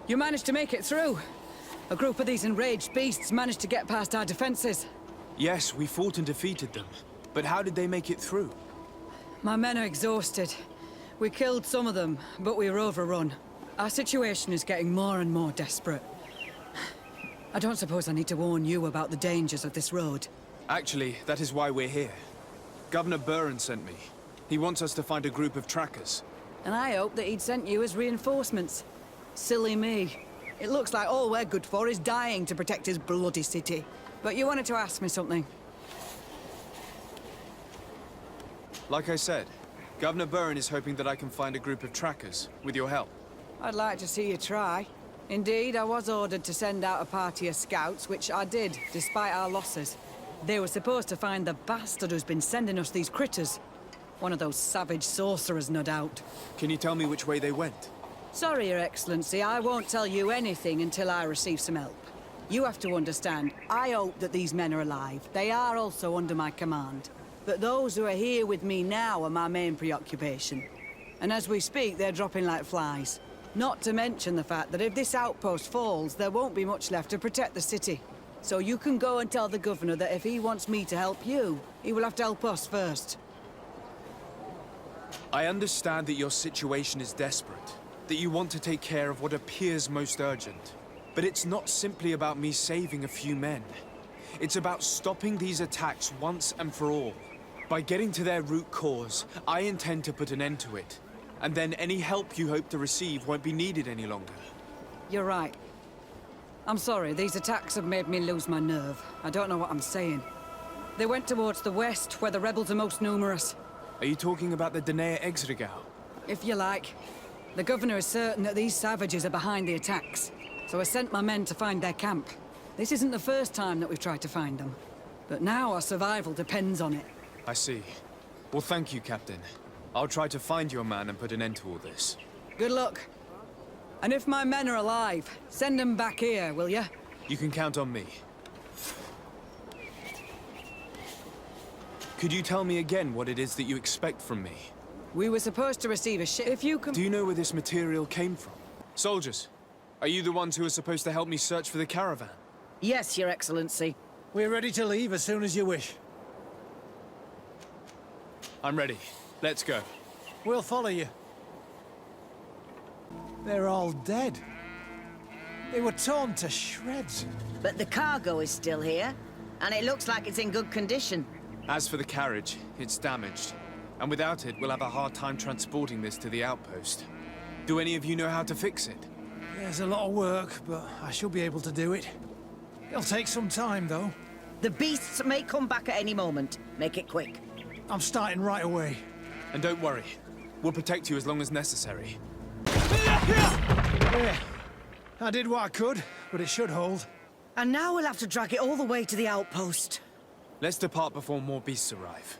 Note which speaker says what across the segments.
Speaker 1: You managed to make it through. A group of these enraged beasts managed to get past our defenses.
Speaker 2: Yes, we fought and defeated them. But how did they make it through?
Speaker 1: My men are exhausted. We killed some of them, but we were overrun. Our situation is getting more and more desperate. I don't suppose I need to warn you about the dangers of this road.
Speaker 2: Actually, that is why we're here. Governor Burren sent me. He wants us to find a group of trackers.
Speaker 1: And I hope that he'd sent you as reinforcements. Silly me. It looks like all we're good for is dying to protect his bloody city. But you wanted to ask me something.
Speaker 2: Like I said, Governor Burren is hoping that I can find a group of trackers, with your help.
Speaker 1: I'd like to see you try. Indeed, I was ordered to send out a party of scouts, which I did, despite our losses. They were supposed to find the bastard who's been sending us these critters. One of those savage sorcerers, no doubt.
Speaker 2: Can you tell me which way they went?
Speaker 1: Sorry, Your Excellency, I won't tell you anything until I receive some help. You have to understand, I hope that these men are alive. They are also under my command. But those who are here with me now are my main preoccupation. And as we speak, they're dropping like flies. Not to mention the fact that if this outpost falls, there won't be much left to protect the city. So you can go and tell the governor that if he wants me to help you, he will have to help us first.
Speaker 2: I understand that your situation is desperate, that you want to take care of what appears most urgent. But it's not simply about me saving a few men. It's about stopping these attacks once and for all. By getting to their root cause, I intend to put an end to it. And then any help you hope to receive won't be needed any longer.
Speaker 1: You're right. I'm sorry, these attacks have made me lose my nerve. I don't know what I'm saying. They went towards the west, where the rebels are most numerous.
Speaker 2: Are you talking about the Danea Exregau?
Speaker 1: If you like. The governor is certain that these savages are behind the attacks. So I sent my men to find their camp. This isn't the first time that we've tried to find them. But now our survival depends on it.
Speaker 2: I see. Well, thank you, Captain. I'll try to find your man and put an end to all this.
Speaker 1: Good luck. And if my men are alive, send them back here, will you?
Speaker 2: You can count on me. Could you tell me again what it is that you expect from me?
Speaker 1: We were supposed to receive a ship. If you can...
Speaker 2: Do you know where this material came from? Soldiers, are you the ones who are supposed to help me search for the caravan?
Speaker 1: Yes, Your Excellency.
Speaker 3: We're ready to leave as soon as you wish.
Speaker 2: I'm ready. Let's go.
Speaker 3: We'll follow you. They're all dead. They were torn to shreds.
Speaker 4: But the cargo is still here, and it looks like it's in good condition.
Speaker 2: As for the carriage, it's damaged. And without it, we'll have a hard time transporting this to the outpost. Do any of you know how to fix it?
Speaker 3: There's a lot of work, but I should be able to do it. It'll take some time, though.
Speaker 4: The beasts may come back at any moment. Make it quick.
Speaker 3: I'm starting right away.
Speaker 2: And don't worry. We'll protect you as long as necessary.
Speaker 3: Yeah. I did what I could, but it should hold.
Speaker 4: And now we'll have to drag it all the way to the outpost.
Speaker 2: Let's depart before more beasts arrive.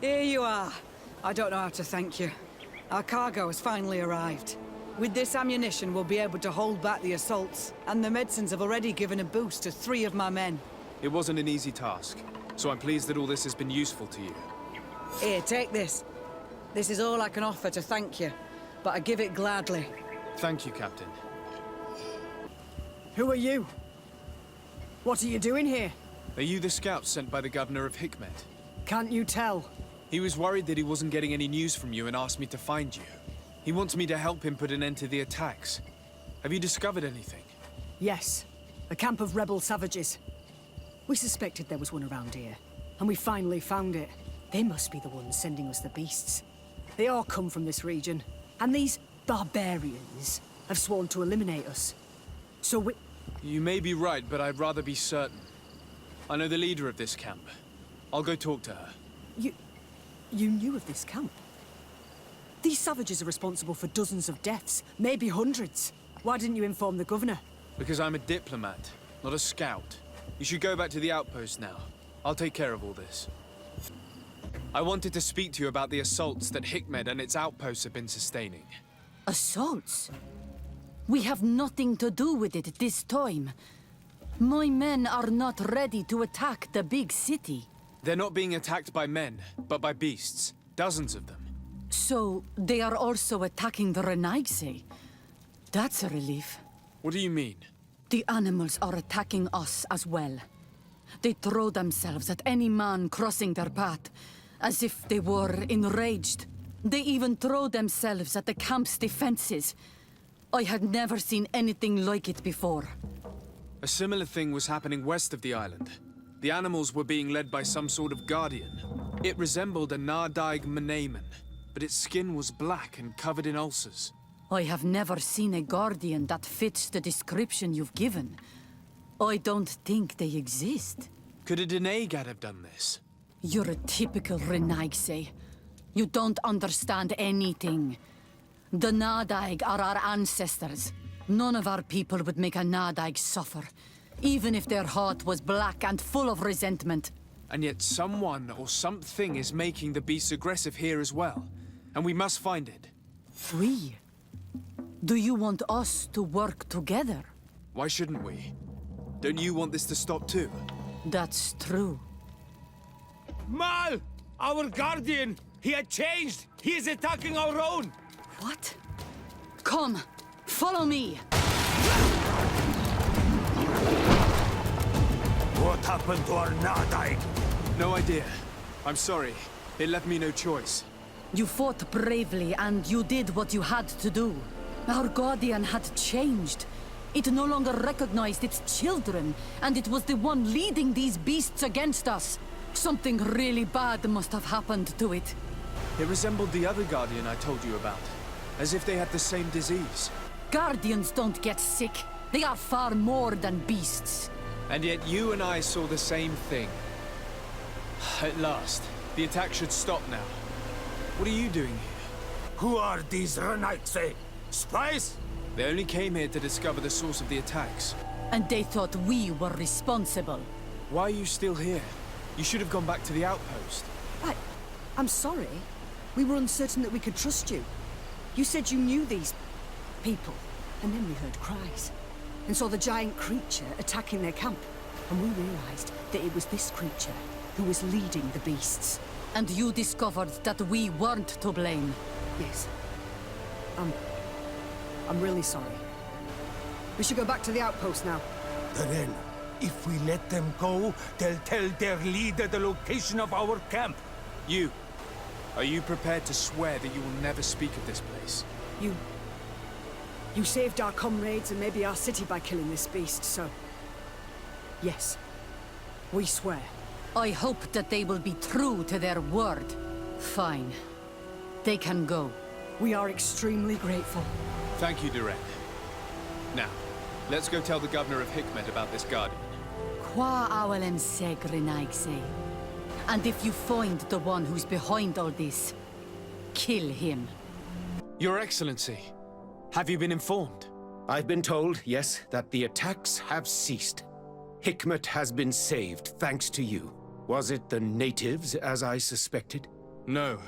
Speaker 1: Here you are. I don't know how to thank you. Our cargo has finally arrived. With this ammunition, we'll be able to hold back the assaults, and the medicines have already given a boost to 3 of my men.
Speaker 2: It wasn't an easy task, so I'm pleased that all this has been useful to you.
Speaker 1: Here, take this. This is all I can offer to thank you, but I give it gladly.
Speaker 2: Thank you, Captain.
Speaker 1: Who are you? What are you doing here?
Speaker 2: Are you the scouts sent by the governor of Hikmet?
Speaker 1: Can't you tell?
Speaker 2: He was worried that he wasn't getting any news from you and asked me to find you. He wants me to help him put an end to the attacks. Have you discovered anything?
Speaker 5: Yes. A camp of rebel savages. We suspected there was one around here, and we finally found it. They must be the ones sending us the beasts. They all come from this region, and these barbarians have sworn to eliminate us. So we...
Speaker 2: You may be right, but I'd rather be certain. I know the leader of this camp. I'll go talk to her.
Speaker 5: You knew of this camp? These savages are responsible for dozens of deaths, maybe hundreds. Why didn't you inform the governor?
Speaker 2: Because I'm a diplomat, not a scout. You should go back to the outpost now. I'll take care of all this. I wanted to speak to you about the assaults that Hikmet and its outposts have been sustaining.
Speaker 6: Assaults? We have nothing to do with it this time. My men are not ready to attack the big city.
Speaker 2: They're not being attacked by men, but by beasts. Dozens of them.
Speaker 6: So, they are also attacking the Renaigse. That's a relief.
Speaker 2: What do you mean?
Speaker 6: The animals are attacking us as well. They throw themselves at any man crossing their path, as if they were enraged. They even throw themselves at the camp's defenses. I had never seen anything like it before.
Speaker 2: A similar thing was happening west of the island. The animals were being led by some sort of guardian. It resembled a Nardaig Mnemen, but its skin was black and covered in ulcers.
Speaker 6: I have never seen a guardian that fits the description you've given. I don't think they exist.
Speaker 2: Could a Denaigad have done this?
Speaker 6: You're a typical Renaigse. You don't understand anything. The Nardaig are our ancestors. None of our people would make a Nardaig suffer, even if their heart was black and full of resentment.
Speaker 2: And yet someone or something is making the beasts aggressive here as well. And we must find it.
Speaker 6: We? Do you want us to work together?
Speaker 2: Why shouldn't we? Don't you want this to stop too?
Speaker 6: That's true.
Speaker 7: Mal! Our guardian! He had changed! He is attacking our own!
Speaker 6: What? Come, follow me.
Speaker 7: What happened to our Nardaig?
Speaker 2: No idea. I'm sorry. It left me no choice.
Speaker 6: You fought bravely and you did what you had to do. Our guardian had changed. It no longer recognized its children, and it was the one leading these beasts against us. Something really bad must have happened to it.
Speaker 2: It resembled the other Guardian I told you about. As if they had the same disease.
Speaker 6: Guardians don't get sick. They are far more than beasts.
Speaker 2: And yet you and I saw the same thing. At last. The attack should stop now. What are you doing here?
Speaker 7: Who are these Renaigse? Spies?
Speaker 2: They only came here to discover the source of the attacks.
Speaker 6: And they thought we were responsible.
Speaker 2: Why are you still here? You should have gone back to the outpost.
Speaker 5: I'm sorry. We were uncertain that we could trust you. You said you knew these people, and then we heard cries, and saw the giant creature attacking their camp. And we realized that it was this creature who was leading the beasts.
Speaker 6: And you discovered that we weren't to blame.
Speaker 5: Yes. I'm really sorry. We should go back to the outpost now.
Speaker 7: Then, if we let them go, they'll tell their leader the location of our camp.
Speaker 2: You. Are you prepared to swear that you will never speak of this place?
Speaker 5: You saved our comrades and maybe our city by killing this beast, so... Yes. We swear.
Speaker 6: I hope that they will be true to their word. Fine. They can go.
Speaker 5: We are extremely grateful.
Speaker 2: Thank you, Duran. Now, let's go tell the governor of Hikmet about this guardian.
Speaker 6: Qua awelen segrenaigse. And if you find the one who's behind all this, kill him.
Speaker 2: Your Excellency, have you been informed?
Speaker 8: I've been told, yes, that the attacks have ceased. Hikmet has been saved, thanks to you. Was it the natives, as I suspected?
Speaker 2: No.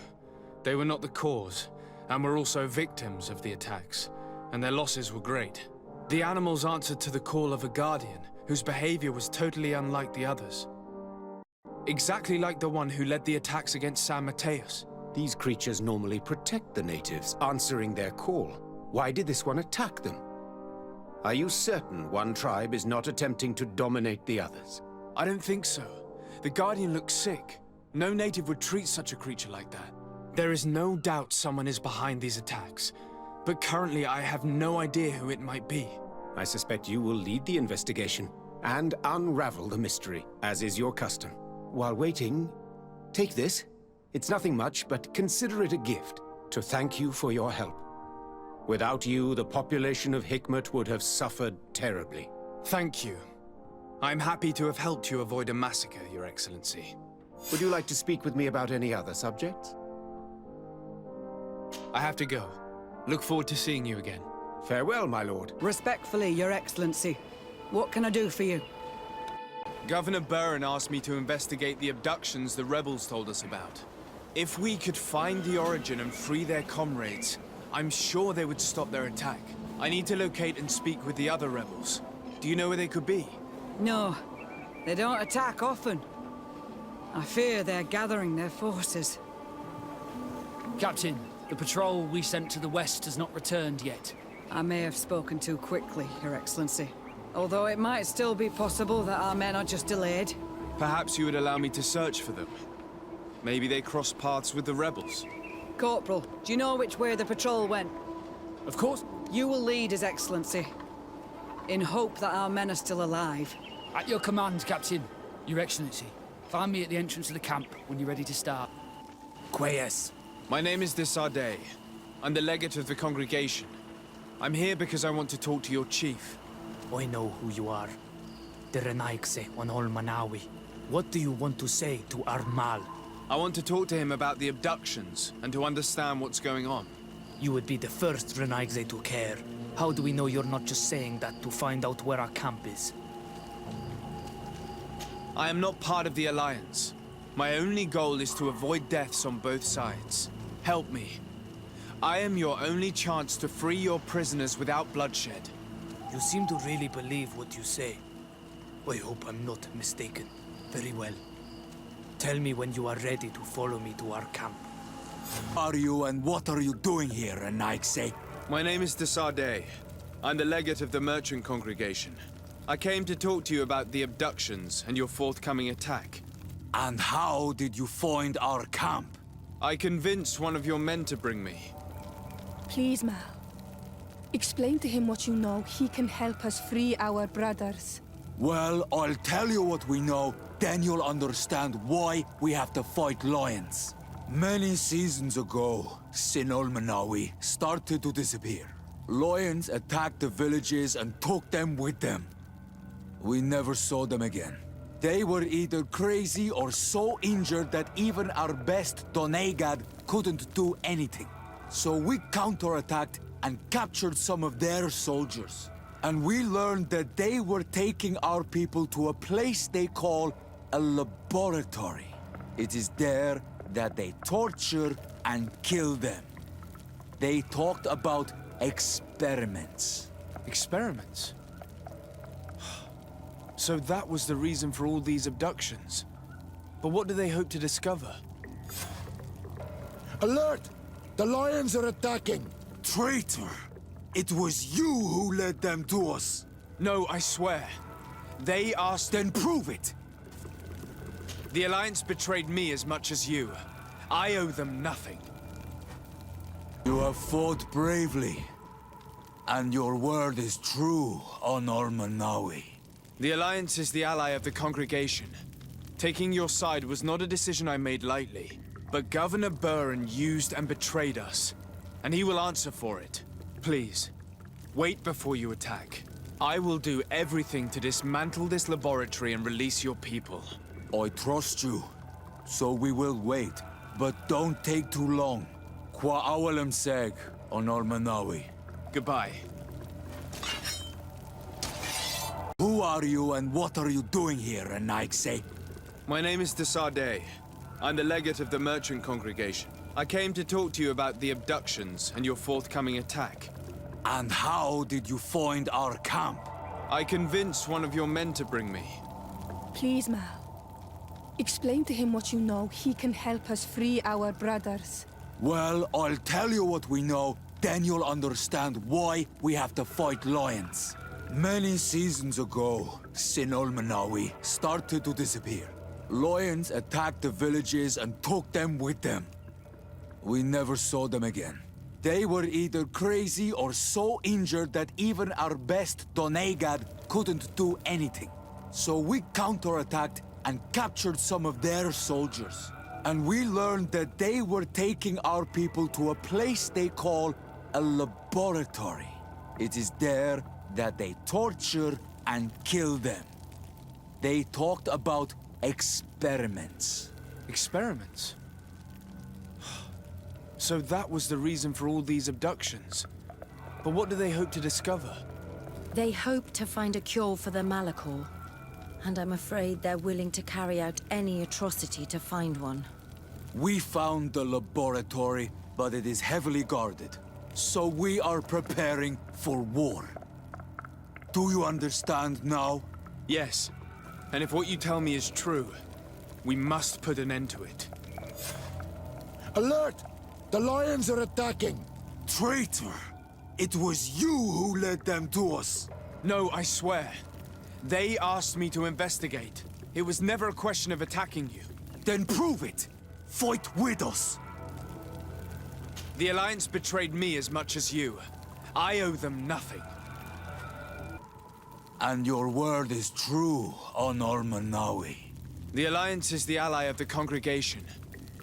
Speaker 2: They were not the cause, and were also victims of the attacks, and their losses were great. The animals answered to the call of a guardian, whose behavior was totally unlike the others. Exactly like the one who led the attacks against San Mateus.
Speaker 8: These creatures normally protect the natives, answering their call. Why did this one attack them? Are you certain one tribe is not attempting to dominate the others?
Speaker 2: I don't think so. The Guardian looks sick. No native would treat such a creature like that. There is no doubt someone is behind these attacks, but currently I have no idea who it might be.
Speaker 8: I suspect you will lead the investigation and unravel the mystery, as is your custom. While waiting, take this. It's nothing much, but consider it a gift to thank you for your help. Without you, the population of Hikmet would have suffered terribly.
Speaker 2: Thank you. I'm happy to have helped you avoid a massacre, Your Excellency.
Speaker 8: Would you like to speak with me about any other subjects?
Speaker 2: I have to go. Look forward to seeing you again.
Speaker 8: Farewell, my lord.
Speaker 1: Respectfully, Your Excellency. What can I do for you?
Speaker 2: Governor Burren asked me to investigate the abductions the rebels told us about. If we could find the origin and free their comrades, I'm sure they would stop their attack. I need to locate and speak with the other rebels. Do you know where they could be?
Speaker 1: No, they don't attack often. I fear they're gathering their forces.
Speaker 9: Captain, the patrol we sent to the west has not returned yet.
Speaker 1: I may have spoken too quickly, Your Excellency. Although it might still be possible that our men are just delayed.
Speaker 2: Perhaps you would allow me to search for them. Maybe they crossed paths with the rebels.
Speaker 1: Corporal, do you know which way the patrol went?
Speaker 7: Of course.
Speaker 1: You will lead, His Excellency, in hope that our men are still alive.
Speaker 7: At your command, Captain. Your Excellency. Find me at the entrance of the camp when you're ready to start. Quayes.
Speaker 2: My name is Desardet. I'm the legate of the congregation. I'm here because I want to talk to your chief.
Speaker 9: I know who you are. The Renaigse on Ol Manawi. What do you want to say to Armal?
Speaker 2: I want to talk to him about the abductions and to understand what's going on.
Speaker 9: You would be the first Renaigse to care. How do we know you're not just saying that to find out where our camp is?
Speaker 2: I am not part of the Alliance. My only goal is to avoid deaths on both sides. Help me. I am your only chance to free your prisoners without bloodshed.
Speaker 9: You seem to really believe what you say. I hope I'm not mistaken. Very well. Tell me when you are ready to follow me to our camp.
Speaker 10: Are you and what are you doing here, Renaigse?
Speaker 2: My name is Desardet. I'm the legate of the merchant congregation. I came to talk to you about the abductions and your forthcoming attack.
Speaker 10: And how did you find our camp?
Speaker 2: I convinced one of your men to bring me.
Speaker 11: Please, Mal. Explain to him what you know. He can help us free our brothers.
Speaker 10: Well, I'll tell you what we know, then you'll understand why we have to fight lions. Many seasons ago, Sin Ol Manawi started to disappear. Lions attacked the villages and took them with them. We never saw them again. They were either crazy or so injured that even our best Doneigad couldn't do anything. So we counterattacked and captured some of their soldiers. And we learned that they were taking our people to a place they call a laboratory. It is there that they torture and kill them. They talked about experiments.
Speaker 2: Experiments? So that was the reason for all these abductions. But what do they hope to discover?
Speaker 10: Alert! The lions are attacking! Traitor! It was you who led them to us!
Speaker 2: No, I swear. They asked...
Speaker 10: Then prove it!
Speaker 2: The Alliance betrayed me as much as you. I owe them nothing.
Speaker 10: You have fought bravely. And your word is true on Ol Manawi.
Speaker 2: The Alliance is the ally of the congregation. Taking your side was not a decision I made lightly. But Governor Burren used and betrayed us. And he will answer for it. Please, wait before you attack. I will do everything to dismantle this laboratory and release your people.
Speaker 10: I trust you. So we will wait. But don't take too long. Qua awalem seg on Ol Manawi.
Speaker 2: Goodbye.
Speaker 10: Who are you and what are you doing here, Renaigse?
Speaker 2: My name is Desardet. I'm the legate of the merchant congregation. I came to talk to you about the abductions and your forthcoming attack.
Speaker 10: And how did you find our camp?
Speaker 2: I convinced one of your men to bring me.
Speaker 11: Please, Mal. Explain to him what you know. He can help us free our brothers.
Speaker 10: Well, I'll tell you what we know, then you'll understand why we have to fight lions. Many seasons ago, Sin Ol Manawi started to disappear. Lions attacked the villages and took them with them. We never saw them again. They were either crazy or so injured that even our best Doneigad couldn't do anything. So we counterattacked and captured some of their soldiers. And we learned that they were taking our people to a place they call a laboratory. It is there that they torture and kill them. They talked about experiments.
Speaker 2: Experiments? So that was the reason for all these abductions. But what do they hope to discover?
Speaker 12: They hope to find a cure for the Malachor. And I'm afraid they're willing to carry out any atrocity to find one.
Speaker 10: We found the laboratory, but it is heavily guarded. So we are preparing for war. Do you understand now?
Speaker 2: Yes. And if what you tell me is true, we must put an end to it.
Speaker 10: Alert! The lions are attacking! Traitor! It was you who led them to us.
Speaker 2: No, I swear. They asked me to investigate. It was never a question of attacking you.
Speaker 10: Then prove it. Fight with us.
Speaker 2: The Alliance betrayed me as much as you. I owe them nothing.
Speaker 10: And your word is true on Manawi.
Speaker 2: The Alliance is the ally of the congregation.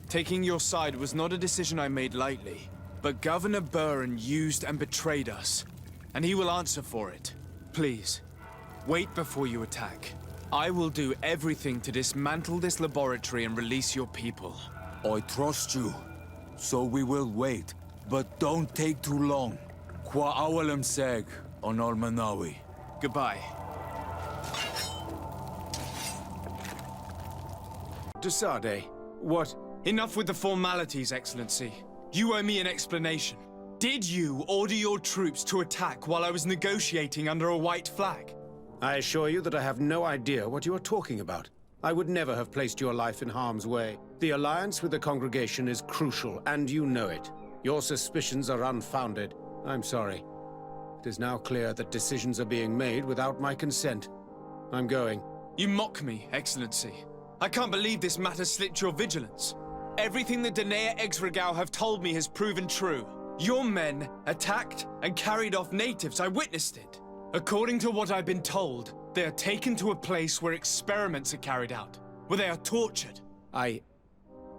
Speaker 2: Taking your side was not a decision I made lightly. But Governor Burren used and betrayed us. And he will answer for it. Please, wait before you attack. I will do everything to dismantle this laboratory and release your people.
Speaker 10: I trust you. So we will wait. But don't take too long. Qua awalem seg on Manawi.
Speaker 2: Goodbye.
Speaker 8: Desade, what?
Speaker 2: Enough with the formalities, Excellency. You owe me an explanation. Did you order your troops to attack while I was negotiating under a white flag?
Speaker 8: I assure you that I have no idea what you are talking about. I would never have placed your life in harm's way. The alliance with the congregation is crucial, and you know it. Your suspicions are unfounded. I'm sorry. It is now clear that decisions are being made without my consent. I'm going.
Speaker 2: You mock me, Excellency. I can't believe this matter slipped your vigilance. Everything the Danea Exregao have told me has proven true. Your men attacked and carried off natives. I witnessed it. According to what I've been told, they are taken to a place where experiments are carried out, where they are tortured.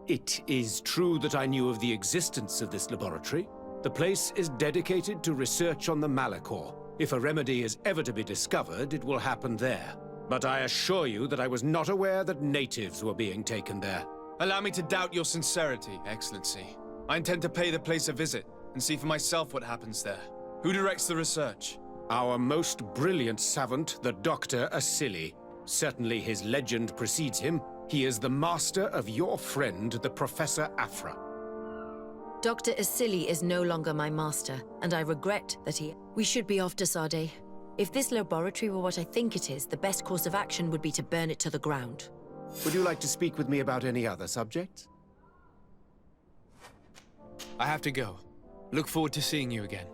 Speaker 8: It is true that I knew of the existence of this laboratory. The place is dedicated to research on the Malachor. If a remedy is ever to be discovered, it will happen there. But I assure you that I was not aware that natives were being taken there.
Speaker 2: Allow me to doubt your sincerity, Excellency. I intend to pay the place a visit and see for myself what happens there. Who directs the research?
Speaker 8: Our most brilliant savant, the Dr. Asili. Certainly his legend precedes him. He is the master of your friend, the Professor Afra.
Speaker 12: Dr. Asili is no longer my master, and I regret that he... We should be off, Desade. If this laboratory were what I think it is, the best course of action would be to burn it to the ground.
Speaker 8: Would you like to speak with me about any other subjects?
Speaker 2: I have to go. Look forward to seeing you again.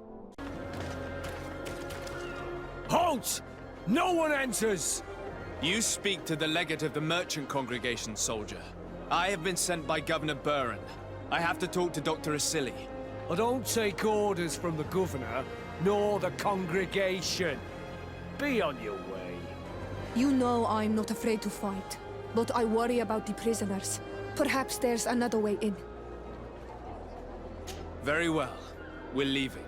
Speaker 3: Halt! No one enters!
Speaker 2: You speak to the legate of the merchant congregation, soldier. I have been sent by Governor Burren. I have to talk to Dr. Asili.
Speaker 3: I don't take orders from the governor, nor the congregation. Be on your way.
Speaker 11: You know I'm not afraid to fight, but I worry about the prisoners. Perhaps there's another way in.
Speaker 2: Very well. We're leaving.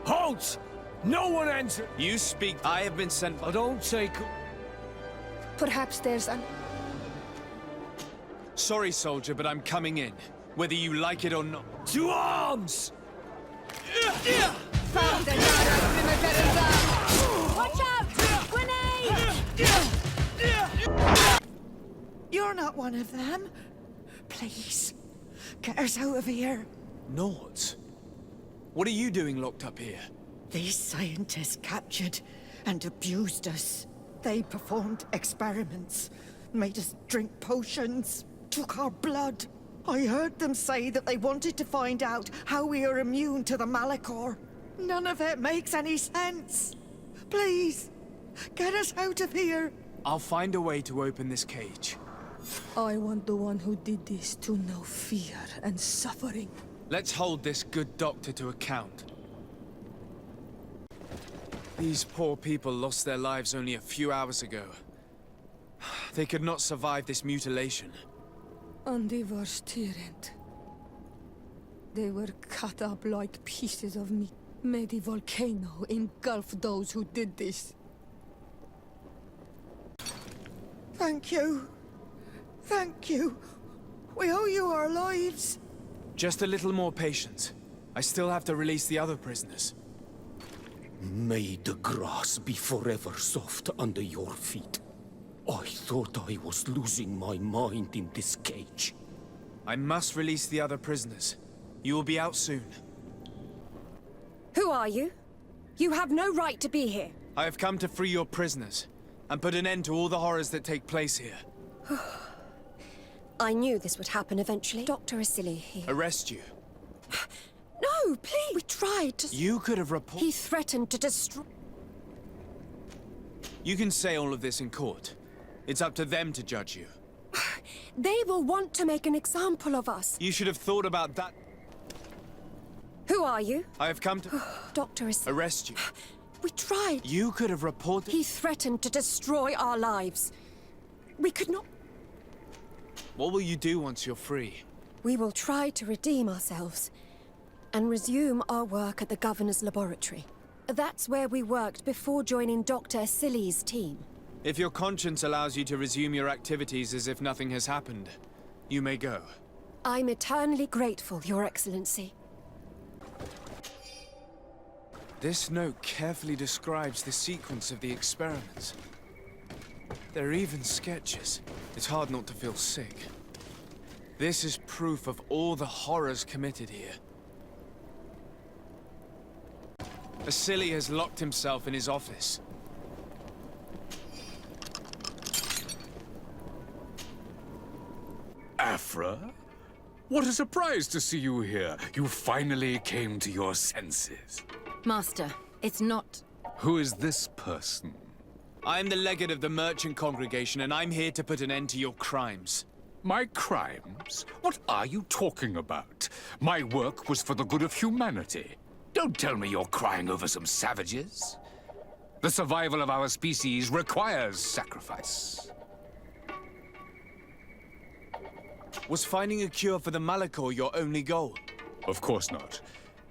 Speaker 3: Halt! No one enters!
Speaker 2: You speak... I have been sent by...
Speaker 3: I don't take...
Speaker 11: Perhaps there's an...
Speaker 2: Sorry, soldier, but I'm coming in. Whether you like it or not.
Speaker 3: To arms!
Speaker 12: Watch out! Grenade!
Speaker 1: You're not one of them. Please, get us out of here.
Speaker 2: Naught. What are you doing locked up here?
Speaker 1: These scientists captured and abused us. They performed experiments, made us drink potions, took our blood. I heard them say that they wanted to find out how we are immune to the Malachor. None of it makes any sense. Please, get us out of here.
Speaker 2: I'll find a way to open this cage.
Speaker 11: I want the one who did this to know fear and suffering.
Speaker 2: Let's hold this good doctor to account. These poor people lost their lives only a few hours ago. They could not survive this mutilation.
Speaker 11: And they were tyrant. They were cut up like pieces of meat. May the volcano engulf those who did this.
Speaker 1: Thank you. Thank you. We owe you our lives.
Speaker 2: Just a little more patience. I still have to release the other prisoners.
Speaker 10: May the grass be forever soft under your feet. I thought I was losing my mind in this cage.
Speaker 2: I must release the other prisoners. You will be out soon.
Speaker 13: Who are you? You have no right to be here.
Speaker 2: I have come to free your prisoners, and put an end to all the horrors that take place here.
Speaker 13: I knew this would happen eventually. Dr. Asili, he...
Speaker 2: Arrest you.
Speaker 13: No! No, please! We tried to...
Speaker 2: You could have reported...
Speaker 13: He threatened to destroy...
Speaker 2: You can say all of this in court. It's up to them to judge you.
Speaker 13: They will want to make an example of us.
Speaker 2: You should have thought about that.
Speaker 13: Who are you?
Speaker 2: I have come to...
Speaker 13: Doctor is...
Speaker 2: arrest you.
Speaker 13: We tried.
Speaker 2: You could have reported...
Speaker 13: He threatened to destroy our lives. We could not...
Speaker 2: What will you do once you're free?
Speaker 13: We will try to redeem ourselves and resume our work at the Governor's laboratory. That's where we worked before joining Dr. Asili's team.
Speaker 2: If your conscience allows you to resume your activities as if nothing has happened, you may go.
Speaker 13: I'm eternally grateful, Your Excellency.
Speaker 2: This note carefully describes the sequence of the experiments. There are even sketches. It's hard not to feel sick. This is proof of all the horrors committed here. Asili has locked himself in his office.
Speaker 10: Afra? What a surprise to see you here. You finally came to your senses.
Speaker 12: Master, it's not...
Speaker 10: Who is this person?
Speaker 2: I'm the legate of the merchant congregation, and I'm here to put an end to your crimes.
Speaker 10: My crimes? What are you talking about? My work was for the good of humanity. Don't tell me you're crying over some savages. The survival of our species requires sacrifice.
Speaker 2: Was finding a cure for the Malachor your only goal?
Speaker 10: Of course not.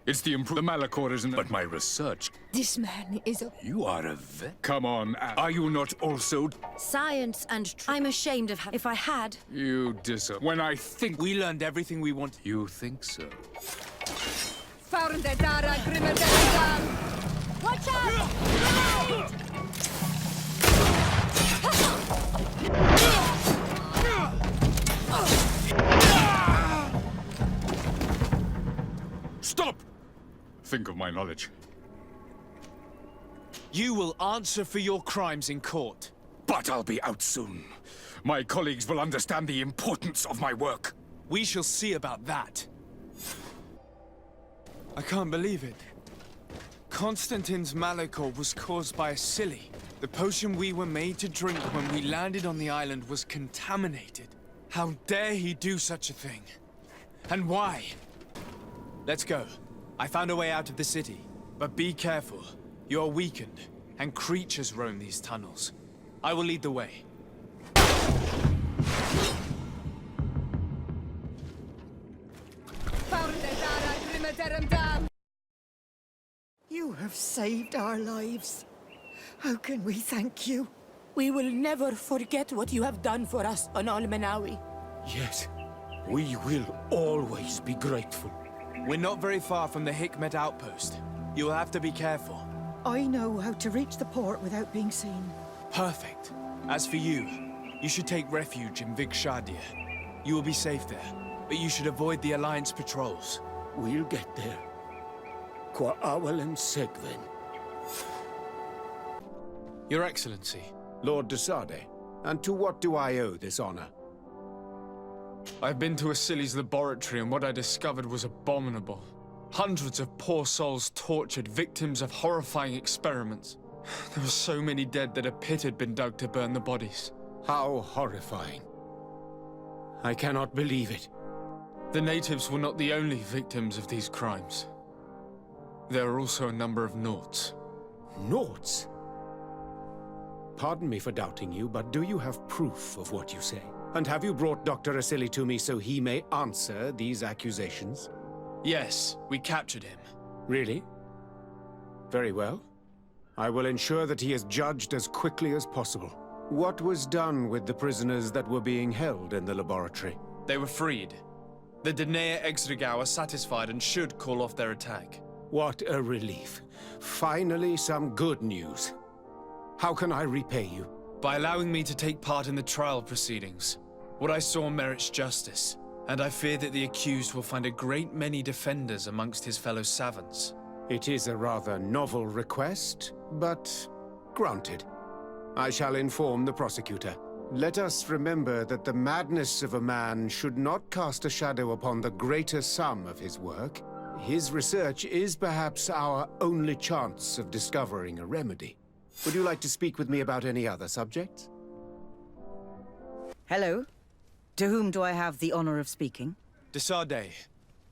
Speaker 10: It's the Malachor isn't... But my research...
Speaker 11: This man is a...
Speaker 10: You are a vet. Come on, are you not also...
Speaker 12: Science and I'm ashamed of if I had...
Speaker 10: You When I think...
Speaker 2: We learned everything we wanted.
Speaker 10: You think so?
Speaker 11: Watch out!
Speaker 10: Stop! Think of my knowledge.
Speaker 2: You will answer for your crimes in court.
Speaker 10: But I'll be out soon. My colleagues will understand the importance of my work.
Speaker 2: We shall see about that. I can't believe it. Constantine's Malachor was caused by Asili. The potion we were made to drink when we landed on the island was contaminated. How dare he do such a thing? And why? Let's go. I found a way out of the city. But be careful. You are weakened, and creatures roam these tunnels. I will lead the way.
Speaker 5: You have saved our lives. How can we thank you? We will never forget what you have done for us on Almenawi.
Speaker 8: Yes, we will always be grateful.
Speaker 2: We're not very far from the Hikmet outpost. You will have to be careful.
Speaker 5: I know how to reach the port without being seen.
Speaker 2: Perfect. As for you, you should take refuge in Vikshadia. You will be safe there, but you should avoid the Alliance patrols.
Speaker 8: We'll get there. Qua Awalen Segven.
Speaker 2: Your Excellency.
Speaker 8: Lord de Sade, and to what do I owe this honor?
Speaker 2: I've been to Asili's laboratory, and what I discovered was abominable. Hundreds of poor souls tortured, victims of horrifying experiments. There were so many dead that a pit had been dug to burn the bodies.
Speaker 8: How horrifying. I cannot believe it.
Speaker 2: The natives were not the only victims of these crimes. There are also a number of Nauts.
Speaker 8: Nauts? Pardon me for doubting you, but do you have proof of what you say? And have you brought Dr. Asili to me so he may answer these accusations?
Speaker 2: Yes, we captured him.
Speaker 8: Really? Very well. I will ensure that he is judged as quickly as possible. What was done with the prisoners that were being held in the laboratory?
Speaker 2: They were freed. The Dinea Exregau are satisfied and should call off their attack.
Speaker 8: What a relief. Finally, some good news. How can I repay you?
Speaker 2: By allowing me to take part in the trial proceedings. What I saw merits justice, and I fear that the accused will find a great many defenders amongst his fellow savants.
Speaker 8: It is a rather novel request, but granted. I shall inform the prosecutor. Let us remember that the madness of a man should not cast a shadow upon the greater sum of his work. His research is perhaps our only chance of discovering a remedy. Would you like to speak with me about any other subjects?
Speaker 4: Hello. To whom do I have the honor of speaking?
Speaker 2: De Sardet.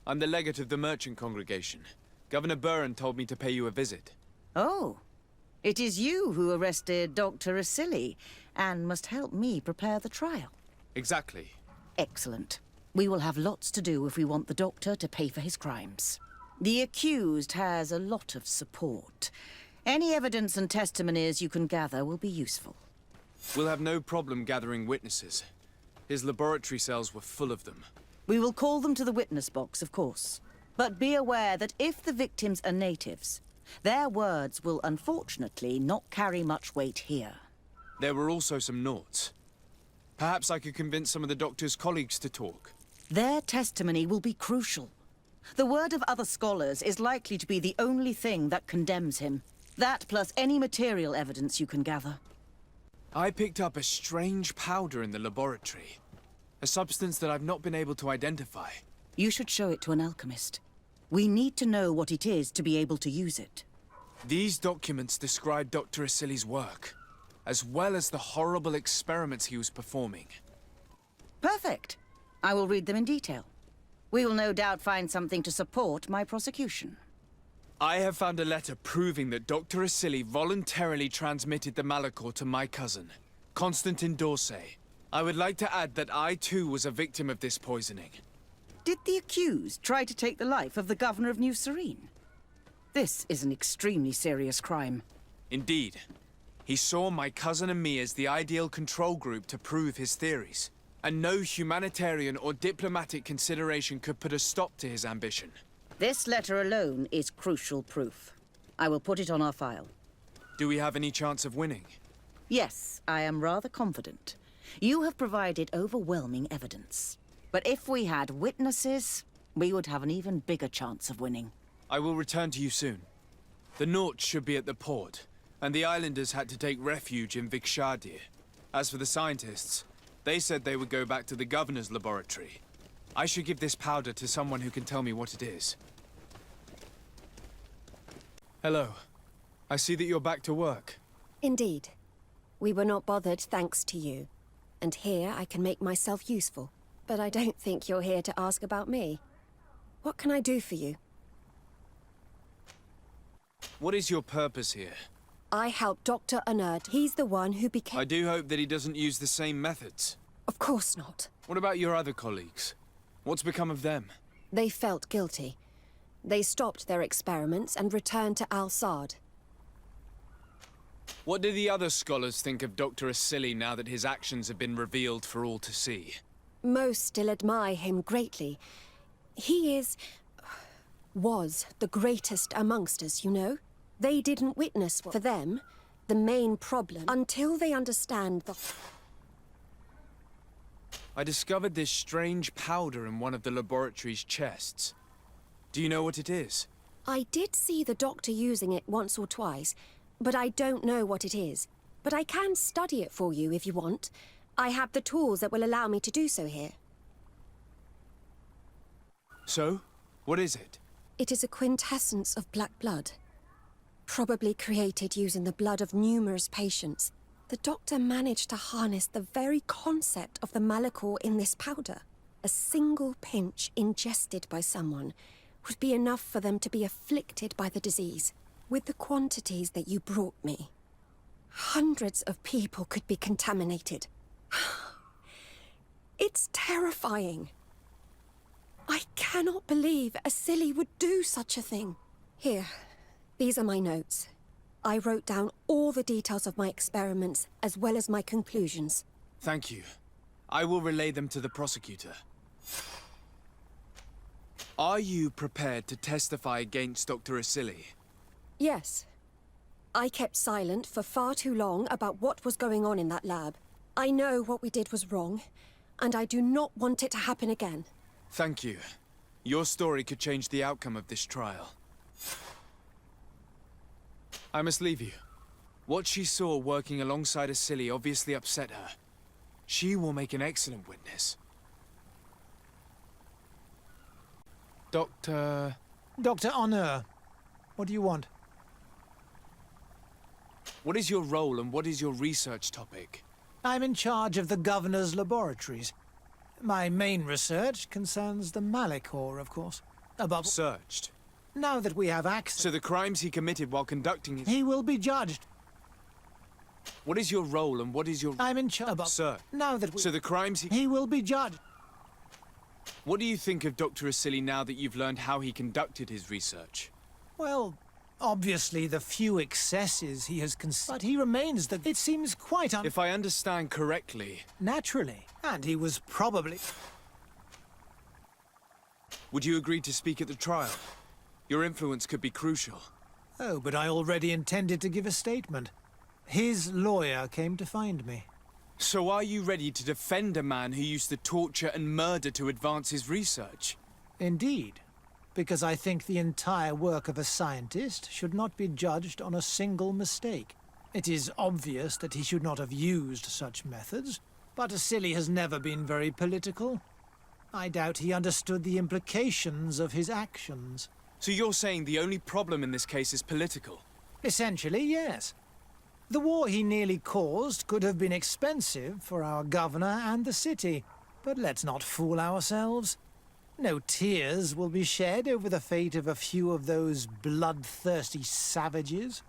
Speaker 2: I'm the legate of the merchant congregation. Governor Buran told me to pay you a visit.
Speaker 4: Oh. It is you who arrested Dr. Asili and must help me prepare the trial.
Speaker 2: Exactly.
Speaker 4: Excellent. We will have lots to do if we want the doctor to pay for his crimes. The accused has a lot of support. Any evidence and testimonies you can gather will be useful.
Speaker 2: We'll have no problem gathering witnesses. His laboratory cells were full of them.
Speaker 4: We will call them to the witness box, of course. But be aware that if the victims are natives, their words will unfortunately not carry much weight here.
Speaker 2: There were also some noughts. Perhaps I could convince some of the doctor's colleagues to talk.
Speaker 4: Their testimony will be crucial. The word of other scholars is likely to be the only thing that condemns him. That plus any material evidence you can gather.
Speaker 2: I picked up a strange powder in the laboratory. A substance that I've not been able to identify.
Speaker 4: You should show it to an alchemist. We need to know what it is to be able to use it.
Speaker 2: These documents describe Dr. Asili's work, as well as the horrible experiments he was performing.
Speaker 4: Perfect. I will read them in detail. We will no doubt find something to support my prosecution.
Speaker 2: I have found a letter proving that Dr. Asili voluntarily transmitted the Malachor to my cousin, Constantin d'Orsay. I would like to add that I too was a victim of this poisoning.
Speaker 4: Did the accused try to take the life of the governor of New Serene? This is an extremely serious crime.
Speaker 2: Indeed. He saw my cousin and me as the ideal control group to prove his theories. And no humanitarian or diplomatic consideration could put a stop to his ambition.
Speaker 4: This letter alone is crucial proof. I will put it on our file.
Speaker 2: Do we have any chance of winning?
Speaker 4: Yes, I am rather confident. You have provided overwhelming evidence. But if we had witnesses, we would have an even bigger chance of winning.
Speaker 2: I will return to you soon. The Nauts should be at the port, and the islanders had to take refuge in Vikshadir. As for the scientists, they said they would go back to the governor's laboratory. I should give this powder to someone who can tell me what it is. Hello. I see that you're back to work.
Speaker 13: Indeed. We were not bothered thanks to you. And here I can make myself useful. But I don't think you're here to ask about me. What can I do for you?
Speaker 2: What is your purpose here?
Speaker 13: I helped Dr. Unerd. He's the one who became...
Speaker 2: I do hope that he doesn't use the same methods.
Speaker 13: Of course not.
Speaker 2: What about your other colleagues? What's become of them?
Speaker 13: They felt guilty. They stopped their experiments and returned to Al-Sad.
Speaker 2: What do the other scholars think of Dr. Asili now that his actions have been revealed for all to see?
Speaker 13: Most still admire him greatly. He was the greatest amongst us, you know? They didn't witness for them, the main problem, until they understand the...
Speaker 2: I discovered this strange powder in one of the laboratory's chests. Do you know what it is?
Speaker 13: I did see the doctor using it once or twice, but I don't know what it is. But I can study it for you if you want. I have the tools that will allow me to do so here.
Speaker 2: So? What is it?
Speaker 13: It is a quintessence of black blood. Probably created using the blood of numerous patients. The doctor managed to harness the very concept of the Malachor in this powder. A single pinch ingested by someone would be enough for them to be afflicted by the disease. With the quantities that you brought me, hundreds of people could be contaminated. It's terrifying. I cannot believe Asili would do such a thing. Here, these are my notes. I wrote down all the details of my experiments, as well as my conclusions.
Speaker 2: Thank you. I will relay them to the prosecutor. Are you prepared to testify against Dr. Asili?
Speaker 13: Yes. I kept silent for far too long about what was going on in that lab. I know what we did was wrong, and I do not want it to happen again.
Speaker 2: Thank you. Your story could change the outcome of this trial. I must leave you. What she saw working alongside Asili obviously upset her. She will make an excellent witness. Dr...
Speaker 14: Dr. Honor, what do you want?
Speaker 2: What is your role and what is your research topic?
Speaker 14: I'm in charge of the Governor's laboratories. My main research concerns the Malachor, of course. Above...
Speaker 2: Searched?
Speaker 14: Now that we have access...
Speaker 2: So the crimes he committed while conducting his...
Speaker 14: He will be judged.
Speaker 2: What is your role and what is your...
Speaker 14: I'm in charge...
Speaker 2: Sir.
Speaker 14: Now that we...
Speaker 2: So the crimes he...
Speaker 14: He will be judged.
Speaker 2: What do you think of Dr. Asili now that you've learned how he conducted his research?
Speaker 14: Well, obviously the few excesses he has but he remains the... It seems quite
Speaker 2: If I understand correctly...
Speaker 14: Naturally. And he was probably...
Speaker 2: Would you agree to speak at the trial? Your influence could be crucial.
Speaker 14: Oh, but I already intended to give a statement. His lawyer came to find me.
Speaker 2: So are you ready to defend a man who used to torture and murder to advance his research?
Speaker 14: Indeed. Because I think the entire work of a scientist should not be judged on a single mistake. It is obvious that he should not have used such methods, but Asili has never been very political. I doubt he understood the implications of his actions.
Speaker 2: So you're saying the only problem in this case is political?
Speaker 14: Essentially, yes. The war he nearly caused could have been expensive for our governor and the city, but let's not fool ourselves. No tears will be shed over the fate of a few of those bloodthirsty savages.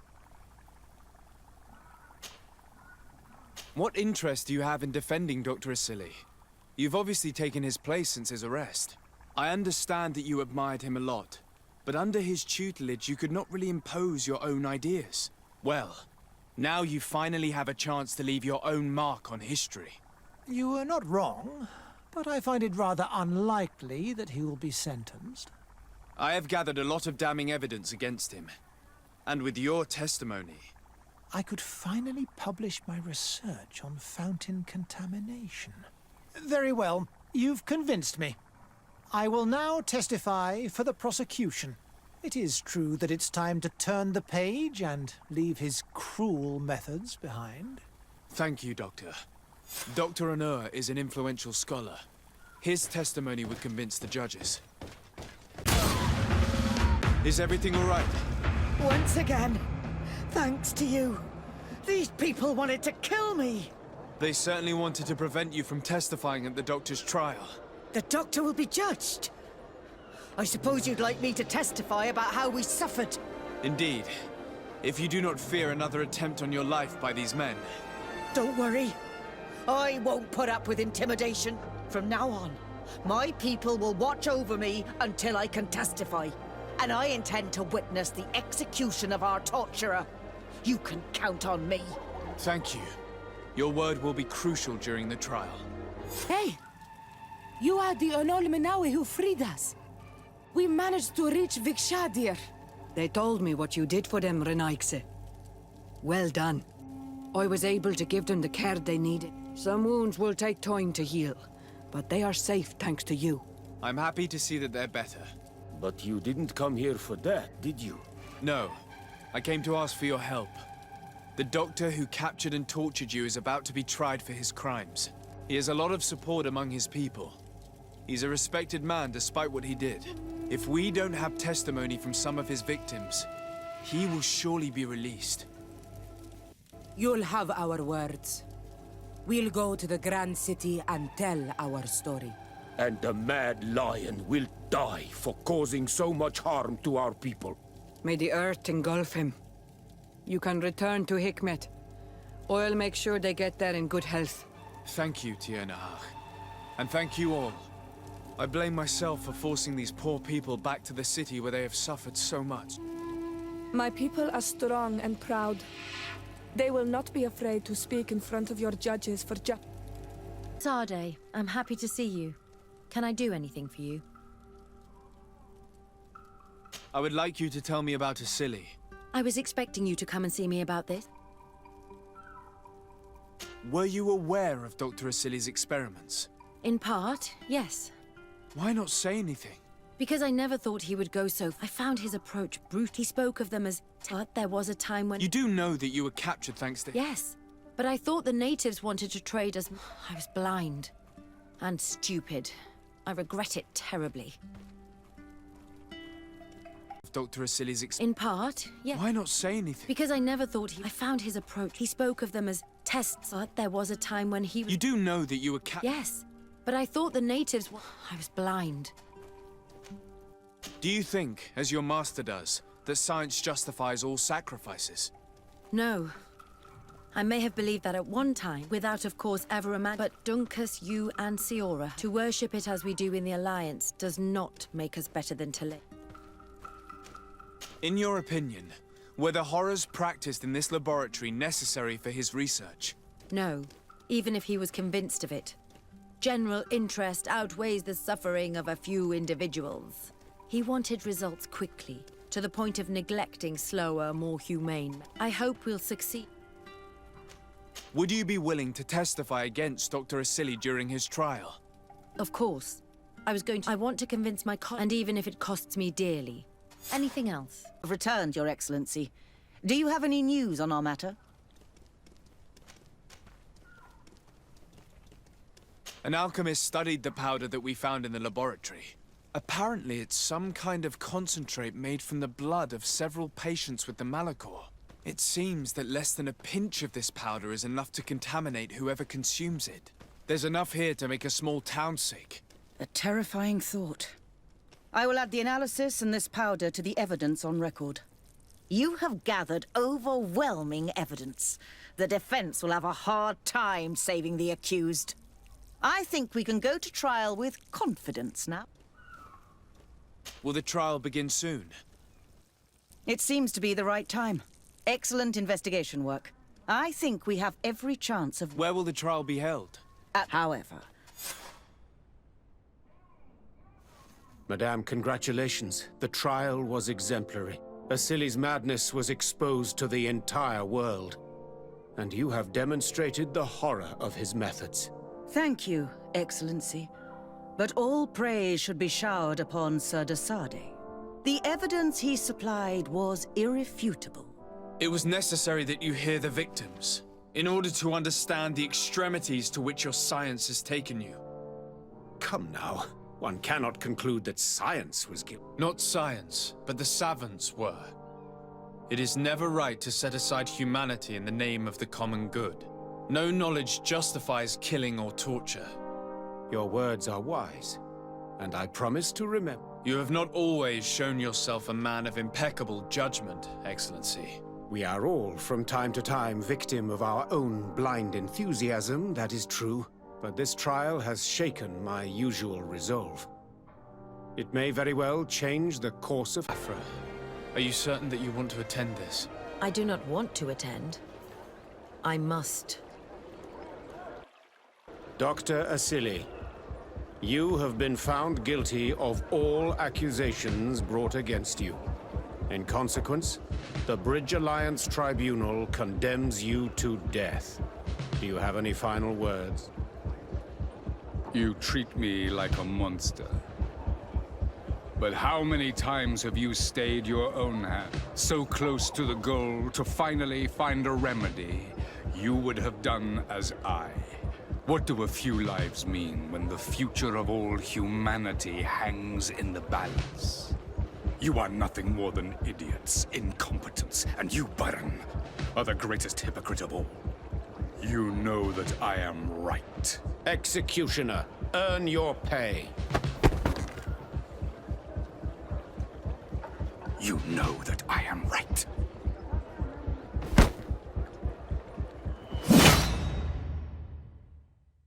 Speaker 2: What interest do you have in defending Dr. Asili? You've obviously taken his place since his arrest. I understand that you admired him a lot, but under his tutelage you could not really impose your own ideas. Well, now you finally have a chance to leave your own mark on history.
Speaker 14: You are not wrong, but I find it rather unlikely that he will be sentenced.
Speaker 2: I have gathered a lot of damning evidence against him. And with your testimony...
Speaker 14: I could finally publish my research on fountain contamination. Very well. You've convinced me. I will now testify for the prosecution. It is true that it's time to turn the page and leave his cruel methods behind.
Speaker 2: Thank you, Doctor. Dr. Honor is an influential scholar. His testimony would convince the judges. Is everything all right?
Speaker 1: Once again, thanks to you. These people wanted to kill me.
Speaker 2: They certainly wanted to prevent you from testifying at the Doctor's trial.
Speaker 1: The Doctor will be judged. I suppose you'd like me to testify about how we suffered.
Speaker 2: Indeed. If you do not fear another attempt on your life by these men.
Speaker 1: Don't worry. I won't put up with intimidation. From now on, my people will watch over me until I can testify. And I intend to witness the execution of our torturer. You can count on me.
Speaker 2: Thank you. Your word will be crucial during the trial.
Speaker 15: Hey! You are the Onol Menawi who freed us. We managed to reach Vikshadir.
Speaker 1: They told me what you did for them, Renaikse. Well done. I was able to give them the care they needed. Some wounds will take time to heal, but they are safe thanks to you.
Speaker 2: I'm happy to see that they're better.
Speaker 16: But you didn't come here for that, did you?
Speaker 2: No. I came to ask for your help. The doctor who captured and tortured you is about to be tried for his crimes. He has a lot of support among his people. He's a respected man despite what he did. If we don't have testimony from some of his victims, he will surely be released.
Speaker 15: You'll have our words. We'll go to the Grand City and tell our story.
Speaker 16: And the Mad Lion will die for causing so much harm to our people.
Speaker 1: May the earth engulf him. You can return to Hikmet. I'll make sure they get there in good health.
Speaker 2: Thank you, Tiernahach. And thank you all. I blame myself for forcing these poor people back to the city where they have suffered so much.
Speaker 11: My people are strong and proud. They will not be afraid to speak in front of your judges for
Speaker 12: Sade, I'm happy to see you. Can I do anything for you?
Speaker 2: I would like you to tell me about Asili.
Speaker 12: I was expecting you to come and see me about this.
Speaker 2: Were you aware of Dr. Asili's experiments?
Speaker 12: In part, yes.
Speaker 2: Why not say anything?
Speaker 12: Because I never thought he would go so... I found his approach brutal. He spoke of them as... But there was a time when...
Speaker 2: You do know that you were captured thanks to...
Speaker 12: Yes, but I thought the natives wanted to trade us... I was blind. And stupid. I regret it terribly.
Speaker 2: Dr. Asili's
Speaker 12: In part, yeah.
Speaker 2: Why not say anything?
Speaker 12: Because I never thought I found his approach. He spoke of them as tests, but there was a time when he was...
Speaker 2: You do know that you were
Speaker 12: Yes, but I thought the natives... I was blind.
Speaker 2: Do you think, as your master does, that science justifies all sacrifices?
Speaker 12: No. I may have believed that at one time, without of course ever imagining. But Dunkus, you and Siora, to worship it as we do in the Alliance does not make us better than to live.
Speaker 2: In your opinion, were the horrors practiced in this laboratory necessary for his research?
Speaker 12: No, even if he was convinced of it. General interest outweighs the suffering of a few individuals. He wanted results quickly, to the point of neglecting slower, more humane. I hope we'll succeed.
Speaker 2: Would you be willing to testify against Dr. Asili during his trial?
Speaker 12: Of course. I want to convince my and even if it costs me dearly. Anything else?
Speaker 4: Returned, Your Excellency. Do you have any news on our matter?
Speaker 2: An alchemist studied the powder that we found in the laboratory. Apparently, it's some kind of concentrate made from the blood of several patients with the Malachor. It seems that less than a pinch of this powder is enough to contaminate whoever consumes it. There's enough here to make a small town sick.
Speaker 4: A terrifying thought. I will add the analysis and this powder to the evidence on record. You have gathered overwhelming evidence. The defense will have a hard time saving the accused. I think we can go to trial with confidence now.
Speaker 2: Will the trial begin soon?
Speaker 4: It seems to be the right time. Excellent investigation work. I think we have every chance of...
Speaker 2: Where will the trial be held?
Speaker 4: However...
Speaker 8: Madame, congratulations. The trial was exemplary. Asili's madness was exposed to the entire world. And you have demonstrated the horror of his methods.
Speaker 4: Thank you, Excellency. But all praise should be showered upon Sir Desade. The evidence he supplied was irrefutable.
Speaker 2: It was necessary that you hear the victims, in order to understand the extremities to which your science has taken you.
Speaker 8: Come now. One cannot conclude that science was guilty.
Speaker 2: Not science, but the savants were. It is never right to set aside humanity in the name of the common good. No knowledge justifies killing or torture.
Speaker 8: Your words are wise, and I promise to remember.
Speaker 2: You have not always shown yourself a man of impeccable judgment, Excellency.
Speaker 8: We are all, from time to time, victim of our own blind enthusiasm, that is true. But this trial has shaken my usual resolve. It may very well change the course of...
Speaker 2: Afra, are you certain that you want to attend this?
Speaker 12: I do not want to attend. I must.
Speaker 8: Dr. Asili, you have been found guilty of all accusations brought against you. In consequence, the Bridge Alliance Tribunal condemns you to death. Do you have any final words?
Speaker 17: You treat me like a monster. But how many times have you stayed your own hand, so close to the goal to finally find a remedy? You would have done as I. What do a few lives mean when the future of all humanity hangs in the balance? You are nothing more than idiots, incompetents, and you, Baron, are the greatest hypocrite of all. You know that I am right.
Speaker 8: Executioner, earn your pay.
Speaker 17: You know that I am right.